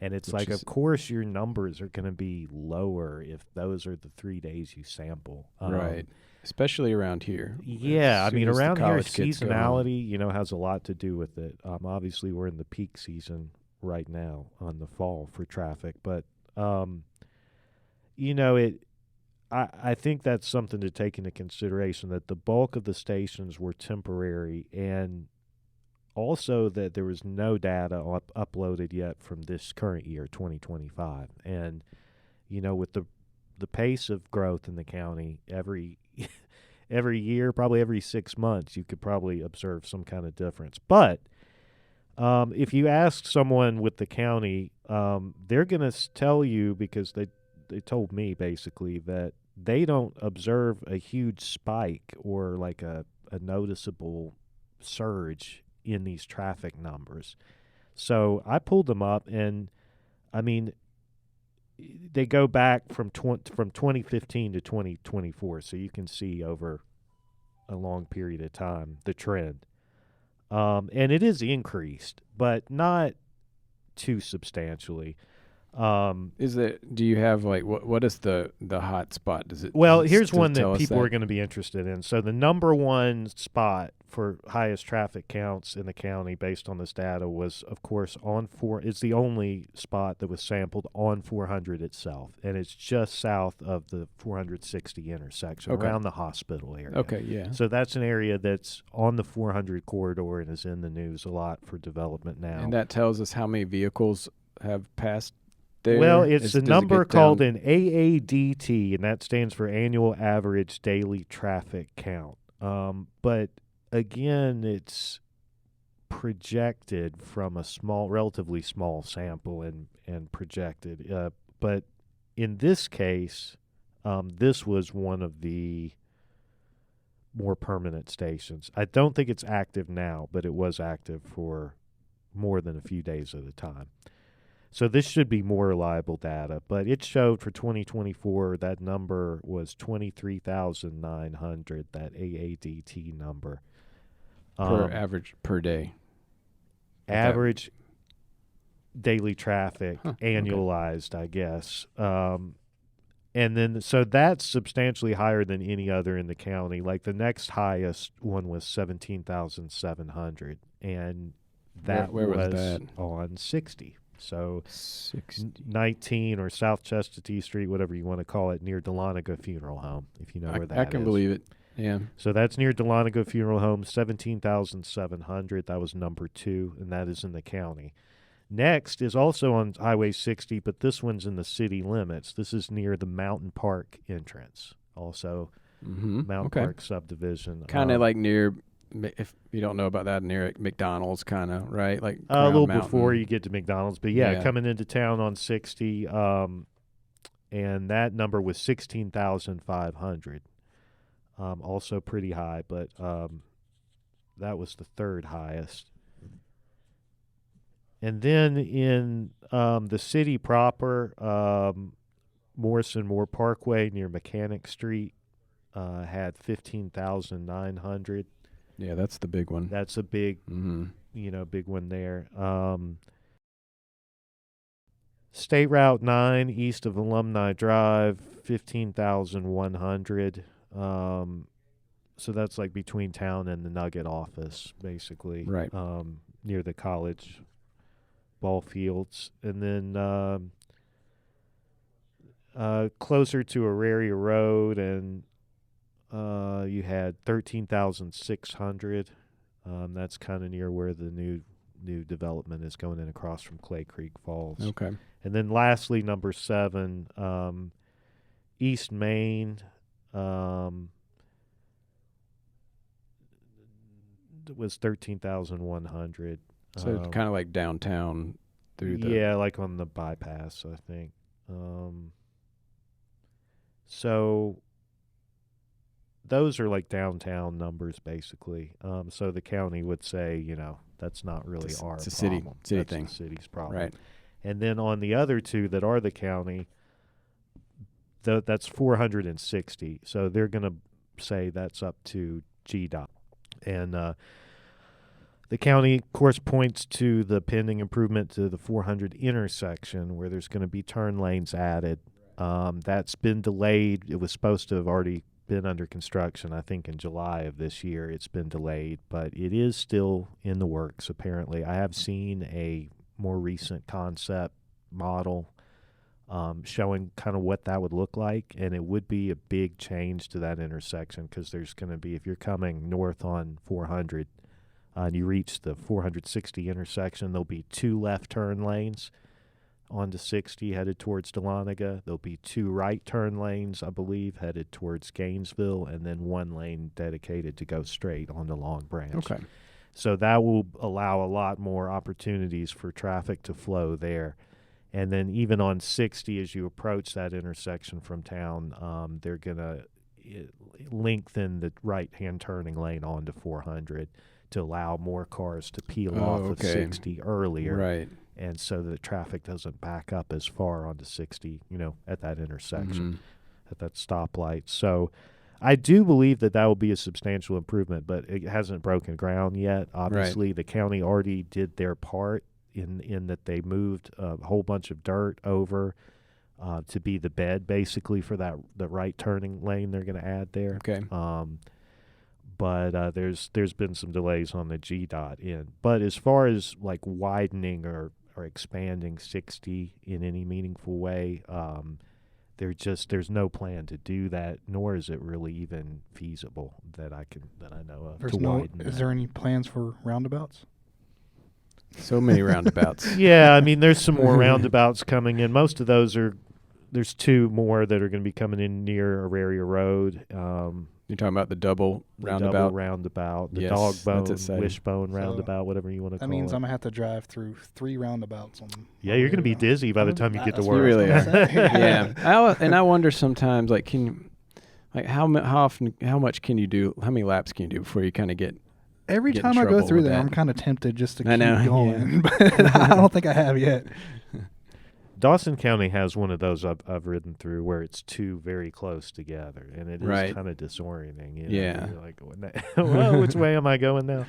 And it's like, of course, your numbers are going to be lower if those are the 3 days you sample. Right. Especially around here. Yeah, I mean, around here, kids go home. seasonality, has a lot to do with it. Obviously, we're in the peak season right now on the fall for traffic. But, I think that's something to take into consideration, that the bulk of the stations were temporary, and also that there was no data uploaded yet from this current year, 2025. And, with the pace of growth in the county, every year, probably every 6 months, you could probably observe some kind of difference. But if you ask someone with the county, they're going to tell you, because they told me basically that they don't observe a huge spike or like a noticeable surge in these traffic numbers. So I pulled them up, and I mean, they go back from 2015 to 2024, so you can see over a long period of time the trend. And it is increased, but not too substantially. Do you have like what is the hot spot? Does it? Well, does it here's still one tell that us people are going to be interested in. So the number 1 spot for highest traffic counts in the county based on this data was, of course, on 4. It's the only spot that was sampled on 400 itself, and it's just south of the 460 intersection, around the hospital area. Okay, yeah. So that's an area that's on the 400 corridor and is in the news a lot for development now. And that tells us how many vehicles have passed there. Well, it's a number called an AADT, and that stands for Annual Average Daily Traffic Count. But again, it's projected from a relatively small sample and projected. But in this case, this was one of the more permanent stations. I don't think it's active now, but it was active for more than a few days at a time. So this should be more reliable data, but it showed for 2024 that number was 23,900, that AADT number. Per average per day. Average daily traffic, okay. annualized, I guess. And then, so that's substantially higher than any other in the county. Like the next highest one was 17,700, and that where was that? on 60. So 60. 19 or South Chestatee Street, whatever you want to call it, near Dahlonega Funeral Home, if you know where that is. I can believe it. Yeah. So that's near Dahlonega Funeral Home, 17,700. That was number 2, and that is in the county. Next is also on Highway 60, but this one's in the city limits. This is near the Mountain Park entrance, also Mountain Park subdivision. Kind of like near, if you don't know about that, near McDonald's, kind of, right? Like a little before you get to McDonald's. But, yeah, coming into town on 60, and that number was 16,500. Also pretty high, but that was the third highest. And then in the city proper, Morrison Moore Parkway near Mechanic Street had 15,900. Yeah, that's the big one. That's a big, big one there. State Route 9 east of Alumni Drive, 15,100. So that's like between town and the Nugget office, basically. Right. Near the college ball fields. And then closer to Auraria Road, and you had 13,600. That's kind of near where the new development is going in across from Clay Creek Falls. Okay. And then lastly, number 7, East Main. It was 13,100. So kind of like downtown through the... Yeah, like on the bypass, I think. So those are like downtown numbers, basically. So the county would say, that's not really our problem. It's a city That's thing. the city's problem. Right. And then on the other two that are the county, that's 460. So they're going to say that's up to GDOT. And the county, of course, points to the pending improvement to the 400 intersection where there's going to be turn lanes added. That's been delayed. It was supposed to have already been under construction, I think, in July of this year. It's been delayed, but it is still in the works, apparently. I have seen a more recent concept model showing kind of what that would look like, and it would be a big change to that intersection because there's going to be, if you're coming north on 400 and you reach the 460 intersection, there'll be 2 left turn lanes onto 60 headed towards Dahlonega. There'll be 2 right turn lanes, I believe, headed towards Gainesville, and then 1 lane dedicated to go straight on the Long Branch. Okay. So that will allow a lot more opportunities for traffic to flow there. And then even on 60, as you approach that intersection from town, they're going to lengthen the right-hand turning lane onto 400 to allow more cars to peel off of 60 earlier. Right. And so that traffic doesn't back up as far onto 60, at that intersection, at that stoplight. So I do believe that will be a substantial improvement, but it hasn't broken ground yet. Obviously, the county already did their part in that they moved a whole bunch of dirt over to be the bed, basically, for the right turning lane they're going to add there. Okay. But there's been some delays on the GDOT end. But as far as like widening or expanding 60 in any meaningful way, there's no plan to do that, nor is it really even feasible that I know of. Is there any plans for roundabouts? So many roundabouts. Yeah, I mean, there's some more roundabouts coming in. Most of those there's 2 more that are going to be coming in near Auraria Road. You're talking about the double roundabout? Double roundabout, the dog bone, wishbone roundabout, whatever you want to call it. That means I'm going to have to drive through 3 roundabouts. Yeah, you're going to be dizzy by the time you get to work. You really are. Yeah. I wonder sometimes, like, how much can you do, how many laps can you do before you kind of get Every time I go through there, I'm kind of tempted just to keep going, but I don't think I have yet. Dawson County has one of those I've ridden through where it's 2 very close together, and it is kind of disorienting. Yeah. You're like, well, which way am I going now?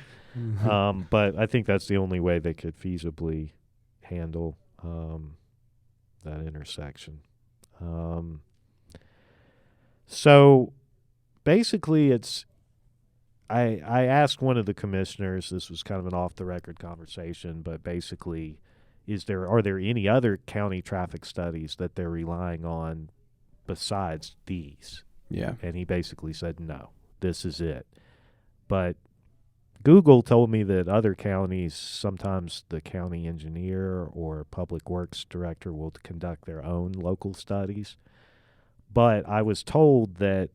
But I think that's the only way they could feasibly handle that intersection. So basically I asked one of the commissioners, this was kind of an off-the-record conversation, but basically are there any other county traffic studies that they're relying on besides these? Yeah. And he basically said, no, this is it. But Google told me that other counties, sometimes the county engineer or public works director will conduct their own local studies. But I was told that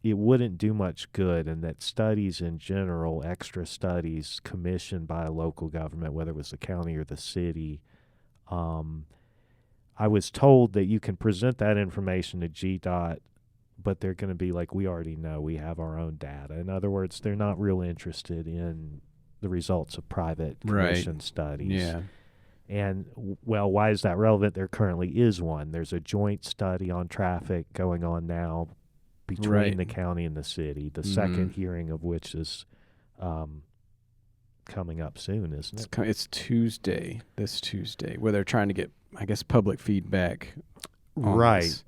it wouldn't do much good, and that studies in general, extra studies commissioned by a local government, whether it was the county or the city, I was told that you can present that information to GDOT, but they're going to be like, we already know, we have our own data. In other words, they're not real interested in the results of private commission studies. Yeah. And, well, why is that relevant? There currently is one. There's a joint study on traffic going on now between the county and the city, the second hearing of which is coming up soon, isn't it? It's this Tuesday, where they're trying to get, I guess, public feedback on this.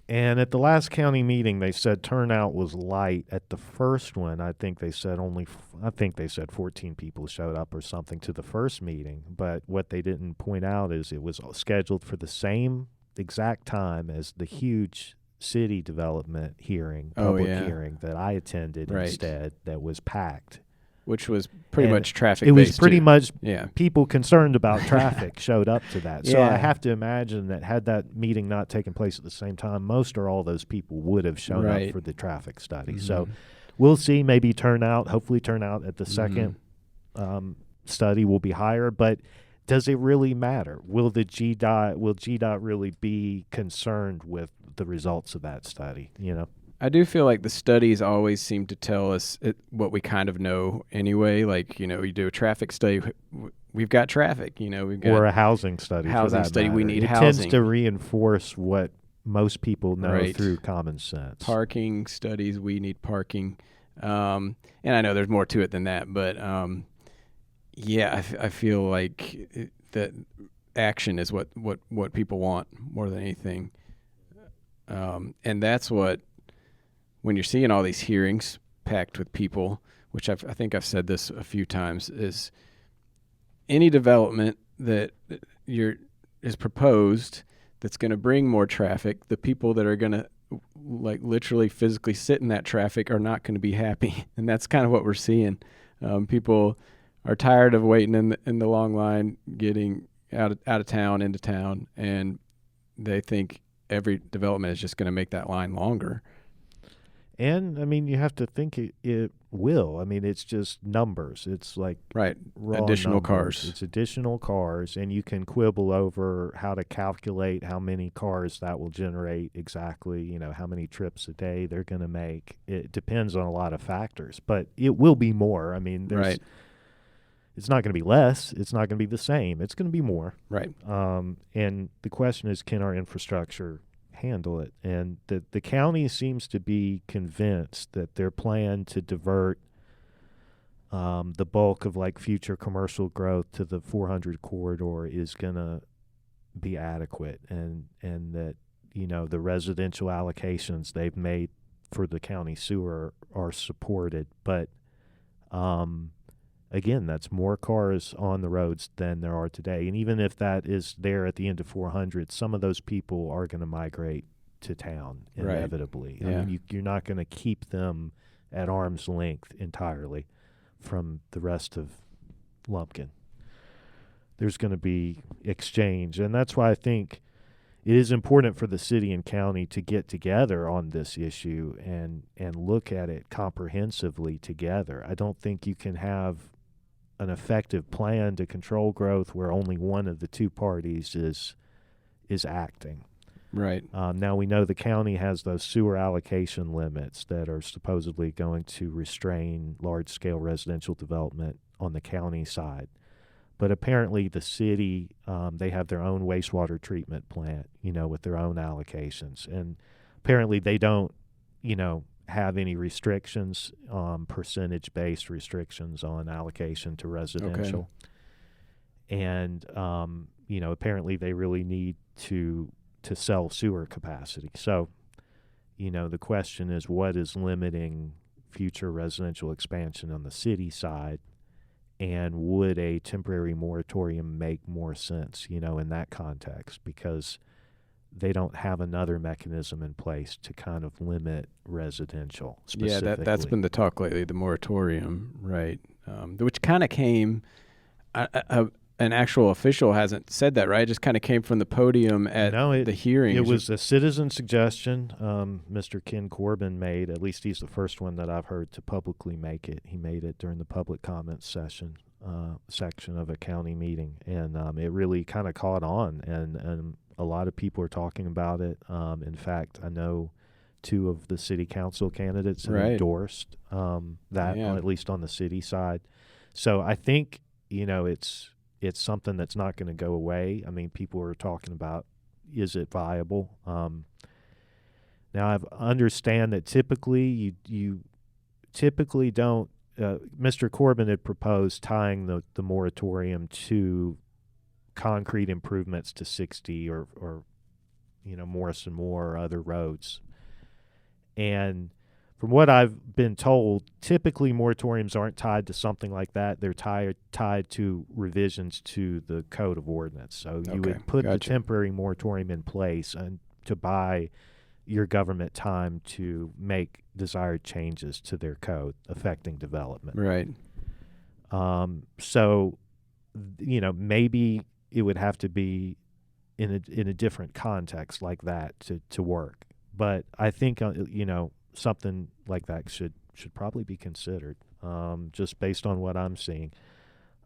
And at the last county meeting, they said turnout was light. At the first one, I think they said 14 people showed up or something to the first meeting. But what they didn't point out is it was scheduled for the same exact time as the huge city development hearing, public hearing that I attended instead, that was packed. Which was pretty much traffic. It was pretty much people concerned about traffic showed up to that. So I have to imagine that had that meeting not taken place at the same time, most or all those people would have shown up for the traffic study. So we'll see. Maybe hopefully turnout at the second study will be higher. But does it really matter? Will GDOT really be concerned with the results of that study? You know. I do feel like the studies always seem to tell us what we kind of know anyway. Like, you do a traffic study, we've got traffic, we've got... Or a housing study. We need housing. It tends to reinforce what most people know through common sense. Parking studies, we need parking. And I know there's more to it than that, but I feel like that action is what people want more than anything. And that's what... When you're seeing all these hearings packed with people, which I think I've said this a few times, is any development that is proposed that's going to bring more traffic, the people that are going to literally physically sit in that traffic are not going to be happy, and that's kind of what we're seeing. People are tired of waiting in the long line, getting out of town, into town, and they think every development is just going to make that line longer. And, I mean, you have to think it will. I mean, it's just numbers. It's like raw additional numbers. Cars. It's additional cars, and you can quibble over how to calculate how many cars that will generate exactly, how many trips a day they're going to make. It depends on a lot of factors, but it will be more. I mean, it's not going to be less. It's not going to be the same. It's going to be more. Right. And the question is, can our infrastructure handle it? And the county seems to be convinced that their plan to divert the bulk of future commercial growth to the 400 corridor is going to be adequate, and that the residential allocations they've made for the county sewer are supported. But again, that's more cars on the roads than there are today. And even if that is there at the end of 400, some of those people are going to migrate to town inevitably. Right. Yeah. I mean, you're not going to keep them at arm's length entirely from the rest of Lumpkin. There's going to be exchange. And that's why I think it is important for the city and county to get together on this issue and look at it comprehensively together. I don't think you can have an effective plan to control growth where only one of the two parties is acting. Right. Now we know the county has those sewer allocation limits that are supposedly going to restrain large-scale residential development on the county side. But apparently the city, they have their own wastewater treatment plant, with their own allocations. And apparently they don't, have any restrictions, percentage-based restrictions on allocation to residential. Okay. And, apparently they really need to sell sewer capacity. So, the question is, what is limiting future residential expansion on the city side? And would a temporary moratorium make more sense, in that context? Because they don't have another mechanism in place to kind of limit residential specifically. Yeah, that's been the talk lately, the moratorium, right? Which kind of came, an actual official hasn't said that, right? It just kind of came from the podium at the hearing. It was a citizen suggestion Mr. Ken Corbin made. At least he's the first one that I've heard to publicly make it. He made it during the public comments section of a county meeting, and it really kind of caught on, and a lot of people are talking about it. In fact, I know 2 of the city council candidates have endorsed that, at least on the city side. So I think, it's something that's not going to go away. I mean, people are talking about, is it viable? Now, I understand that typically you typically don't. Mr. Corbin had proposed tying the moratorium to concrete improvements to 60 or Morrison Moore or other roads. And from what I've been told, typically moratoriums aren't tied to something like that. They're tied to revisions to the Code of Ordinance. So you would put the temporary moratorium in place and to buy your government time to make desired changes to their code affecting development. Right. So, maybe it would have to be in a different context like that to work. But I think something like that should probably be considered, just based on what I'm seeing.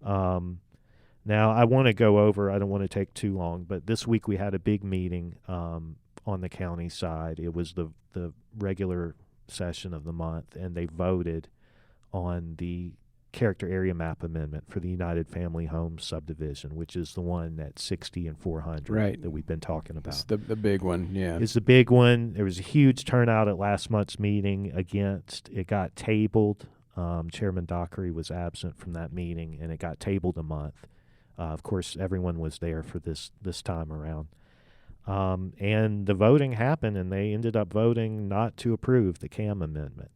Now, I want to go over, I don't want to take too long, but this week we had a big meeting on the county side. It was the regular session of the month, and they voted on the character area map amendment for the United Family Homes subdivision, which is the one at 60 and 400 that we've been talking about. It's the big one, yeah. It's the big one. There was a huge turnout at last month's meeting against. It got tabled. Chairman Dockery was absent from that meeting, and it got tabled a month. Of course, everyone was there for this time around. And the voting happened, and they ended up voting not to approve the CAM amendment.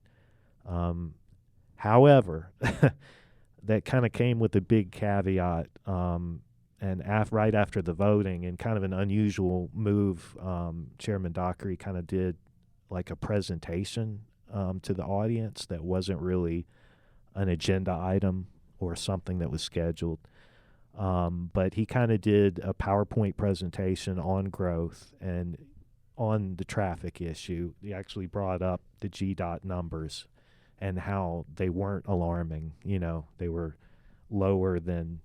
However, that kind of came with a big caveat, and right after the voting, in kind of an unusual move, Chairman Dockery kind of did like a presentation to the audience that wasn't really an agenda item or something that was scheduled. But he kind of did a PowerPoint presentation on growth and on the traffic issue. He actually brought up the GDOT numbers and how they weren't alarming. They were lower than,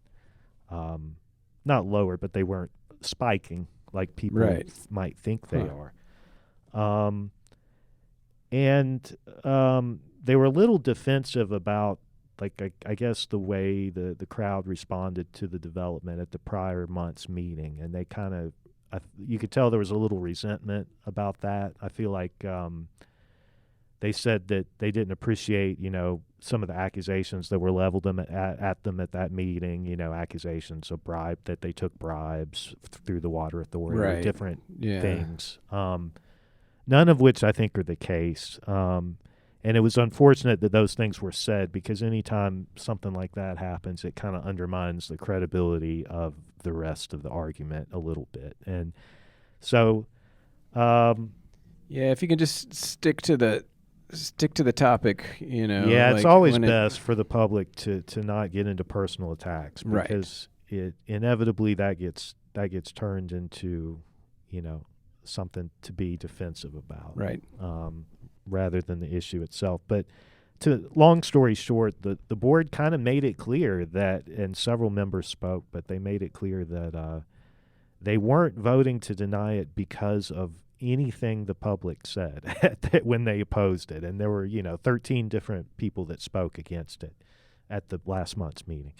not lower, but they weren't spiking like people might think they are. And they were a little defensive about, I guess, the way the crowd responded to the development at the prior month's meeting. And they kind of, you could tell there was a little resentment about that. I feel like they said that they didn't appreciate, some of the accusations that were leveled at them at that meeting, accusations of that they took bribes through the water authority, different things. None of which I think are the case. And it was unfortunate that those things were said, because anytime something like that happens, it kind of undermines the credibility of the rest of the argument a little bit. And so, if you can just stick to the topic, Yeah, it's always best for the public to not get into personal attacks, because it inevitably that gets turned into, something to be defensive about. Right. Rather than the issue itself. But long story short, the board kind of made it clear that, and several members spoke, but they made it clear that they weren't voting to deny it because of anything the public said when they opposed it. And there were, 13 different people that spoke against it at the last month's meeting.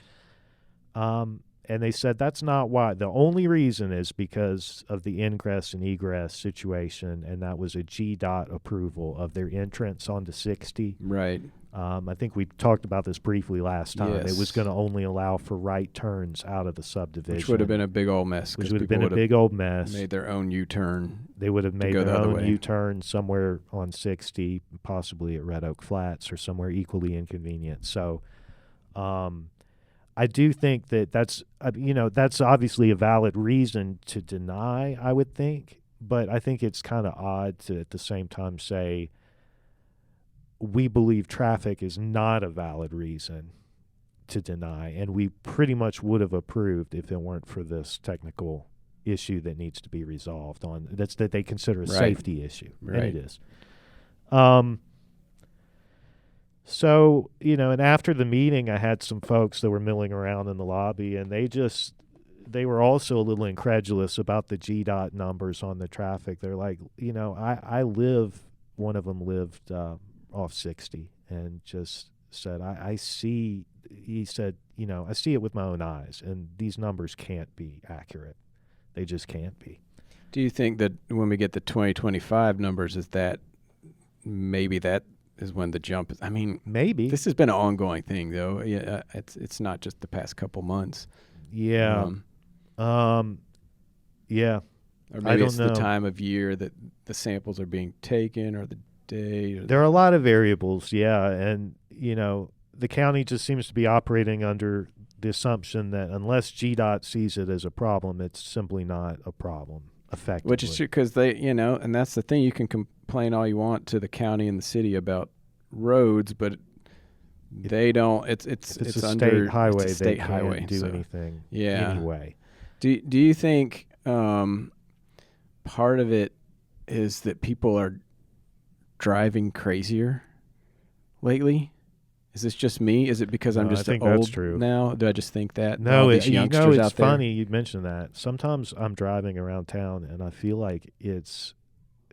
And they said that's not why. The only reason is because of the ingress and egress situation, and that was a GDOT approval of their entrance onto 60. Right. I think we talked about this briefly last time. Yes. It was going to only allow for right turns out of the subdivision. Which would have been a big old mess. Which would have been a big old mess. Made their own U-turn. They would have made their own U-turn somewhere on 60, possibly at Red Oak Flats or somewhere equally inconvenient. So I do think that's obviously a valid reason to deny, I would think, but I think it's kind of odd to at the same time say we believe traffic is not a valid reason to deny, and we pretty much would have approved if it weren't for this technical issue that needs to be resolved on that they consider a safety issue, and it is. So, and after the meeting, I had some folks that were milling around in the lobby, and they were also a little incredulous about the GDOT numbers on the traffic. They're like, one of them lived off 60 and just said, I see it with my own eyes, and these numbers can't be accurate. They just can't be. Do you think that when we get the 2025 numbers, is that maybe that is when the jump is? I mean, maybe this has been an ongoing thing, though. Yeah, it's not just the past couple months. Yeah. Yeah. Or maybe it's the time of year that the samples are being taken, or the day. There are a lot of variables, yeah, and the county just seems to be operating under the assumption that unless GDOT sees it as a problem, it's simply not a problem. Effectively. Which is true, because they, and that's the thing. You can complain all you want to the county and the city about roads, but they don't. It's a under state highway. It's a state they highway. Can't do anything. Yeah. Anyway. Do you think part of it is that people are driving crazier lately? Is this just me? Is it because I'm just old now? Do I just think that? No, these youngsters it's out there? funny you mentioned that. Sometimes I'm driving around town and I feel like it's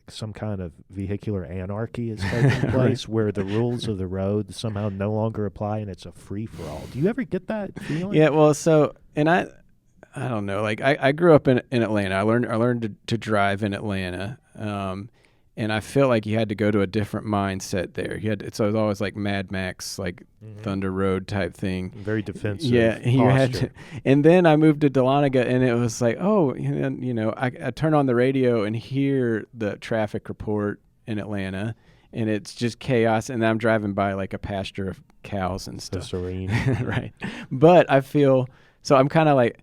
some kind of vehicular anarchy is taking place where the rules of the road somehow no longer apply and it's a free-for-all. Do you ever get that feeling? Yeah, well, and I don't know. Like I grew up in Atlanta. I learned to drive in Atlanta. And I felt like you had to go to a different mindset there. So it was always like Mad Max, like Thunder Road type thing. Very defensive. Yeah, you had to. And then I moved to Dahlonega, and it was like, I turn on the radio and hear the traffic report in Atlanta, and it's just chaos. And I'm driving by like a pasture of cows and stuff. So serene, right? But I feel so. I'm kind of like,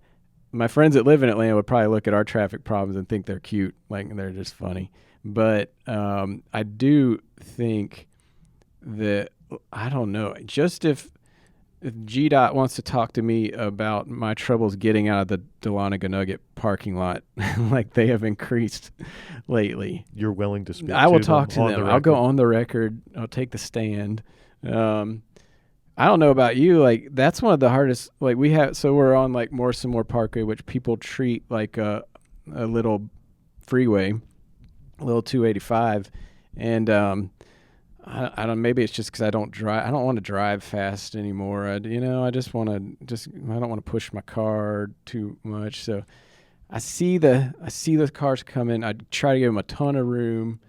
my friends that live in Atlanta would probably look at our traffic problems and think they're cute, like they're just funny. But I do think that, I don't know, just if GDOT wants to talk to me about my troubles getting out of the Dahlonega Nugget parking lot, like they have increased lately. You're willing to speak I will to talk them to them. I'll go on the record. I'll take the stand. I don't know about you. Like, that's one of the hardest. Like, we're on like Morrison Parkway, which people treat like a little freeway. A little 285, and I don't. Maybe it's just because I don't drive. I don't want to drive fast anymore. I just want to. I don't want to push my car too much. So I see the cars coming. I try to give them a ton of room.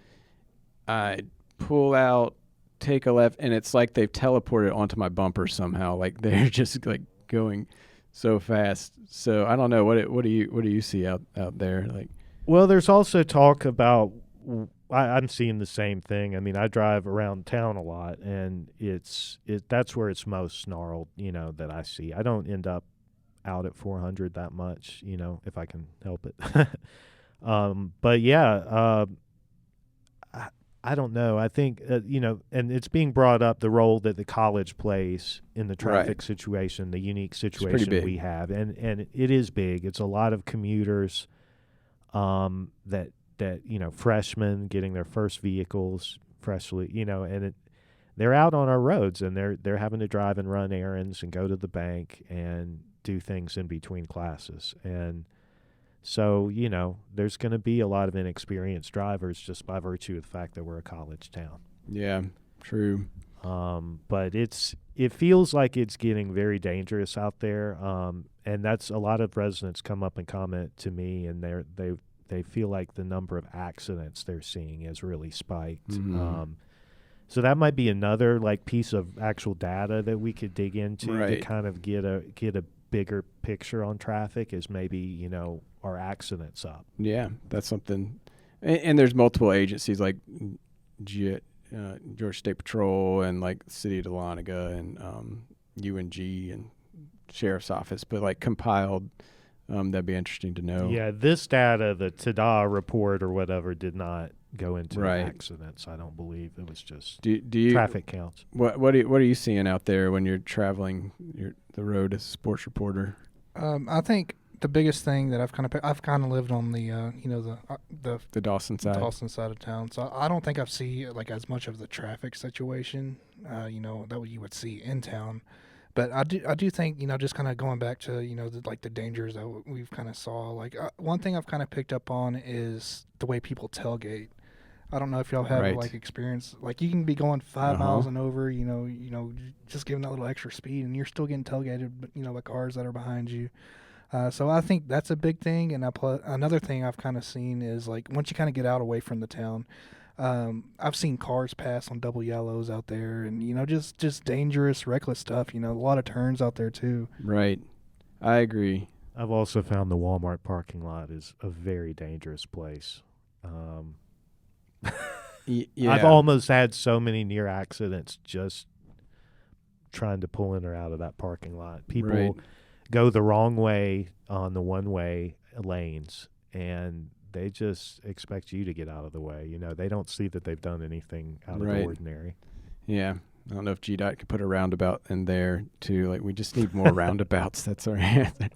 I pull out, take a left, and it's like they've teleported onto my bumper somehow. Like they're just like going so fast. So I don't know. What do you see out there? Like. Well, there's also talk about, I'm seeing the same thing. I mean, I drive around town a lot, and that's where it's most snarled, that I see. I don't end up out at 400 that much, if I can help it. But yeah, I don't know. I think, and it's being brought up, the role that the college plays in the traffic situation, the unique situation we have. And it is big. It's a lot of commuters. That freshmen getting their first vehicles freshly, and they're out on our roads, and they're having to drive and run errands and go to the bank and do things in between classes. And so, there's going to be a lot of inexperienced drivers just by virtue of the fact that we're a college town. Yeah, true. But it feels like it's getting very dangerous out there. And that's a lot of residents come up and comment to me, and they feel like the number of accidents they're seeing has really spiked. Mm-hmm. So that might be another piece of actual data that we could dig into right. to kind of get a bigger picture on traffic. Is maybe are accidents up? Yeah, that's something. And there's multiple agencies like Georgia State Patrol and like City of Dahlonega and UNG and sheriff's office, but like compiled. That'd be interesting to know. Yeah, this data, the TDA report or whatever, did not go into Right. accidents. I don't believe it was just Do you traffic counts. What are you seeing out there when you're traveling the road as a sports reporter? I think the biggest thing that I've kind of lived on the The Dawson side. Dawson side of town, so I don't think I've seen like as much of the traffic situation, that you would see in town. But I do think, just kind of going back to, the dangers that we've kind of saw. Like one thing I've kind of picked up on is the way people tailgate. I don't know if y'all have Right. like experience. Like you can be going 5 miles and over, just giving that little extra speed, and you're still getting tailgated, by cars that are behind you. So I think that's a big thing. And another thing I've kind of seen is like once you kind of get out away from the town, I've seen cars pass on double yellows out there, and just dangerous, reckless stuff. A lot of turns out there too. Right. I agree. I've also found the Walmart parking lot is a very dangerous place. Yeah. I've almost had so many near accidents just trying to pull in or out of that parking lot. People Right. go the wrong way on the one-way lanes, and they just expect you to get out of the way. They don't see that they've done anything out of Right. the ordinary. Yeah. I don't know if GDOT could put a roundabout in there too. Like we just need more roundabouts. That's our answer.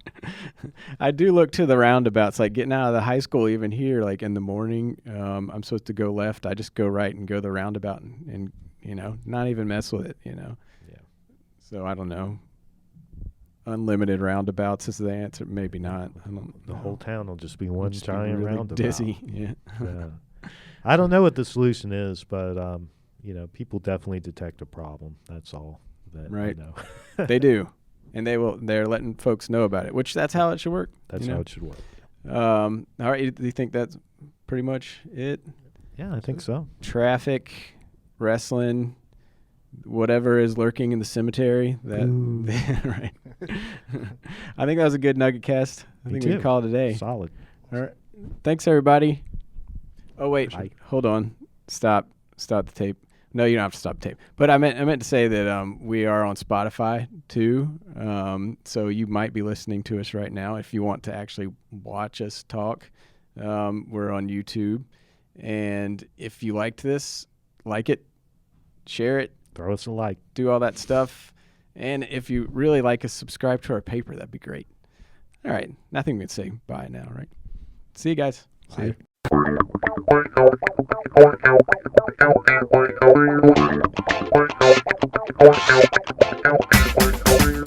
I do look to the roundabouts, like getting out of the high school, even here, like in the morning, I'm supposed to go left. I just go right and go the roundabout and not even mess with it, Yeah. So I don't know. Unlimited roundabouts is the answer. Maybe not. I don't The know. whole town will just be one Just be giant really roundabout. dizzy. Yeah. Yeah. I don't know what the solution is, but people definitely detect a problem. That's all that Right. I know. They do. And they're letting folks know about it, which that's how it should work. That's how it should work. All right. Do you think that's pretty much it? Yeah, I think so. Traffic, wrestling, whatever is lurking in the cemetery. Ooh. Right. I think that was a good NuggetCast. I Me think we too. can call it a day. Solid. All right. Thanks, everybody. Oh, wait. Bye. Hold on. Stop the tape. No, you don't have to stop the tape. But I meant to say that we are on Spotify too. So you might be listening to us right now. If you want to actually watch us talk, we're on YouTube. And if you liked this, like it, share it, Throw us a like. do all that stuff. And if you really like us, subscribe to our paper. That'd be great. All right. Nothing we can say bye now, right? See you guys. See ya. Bye.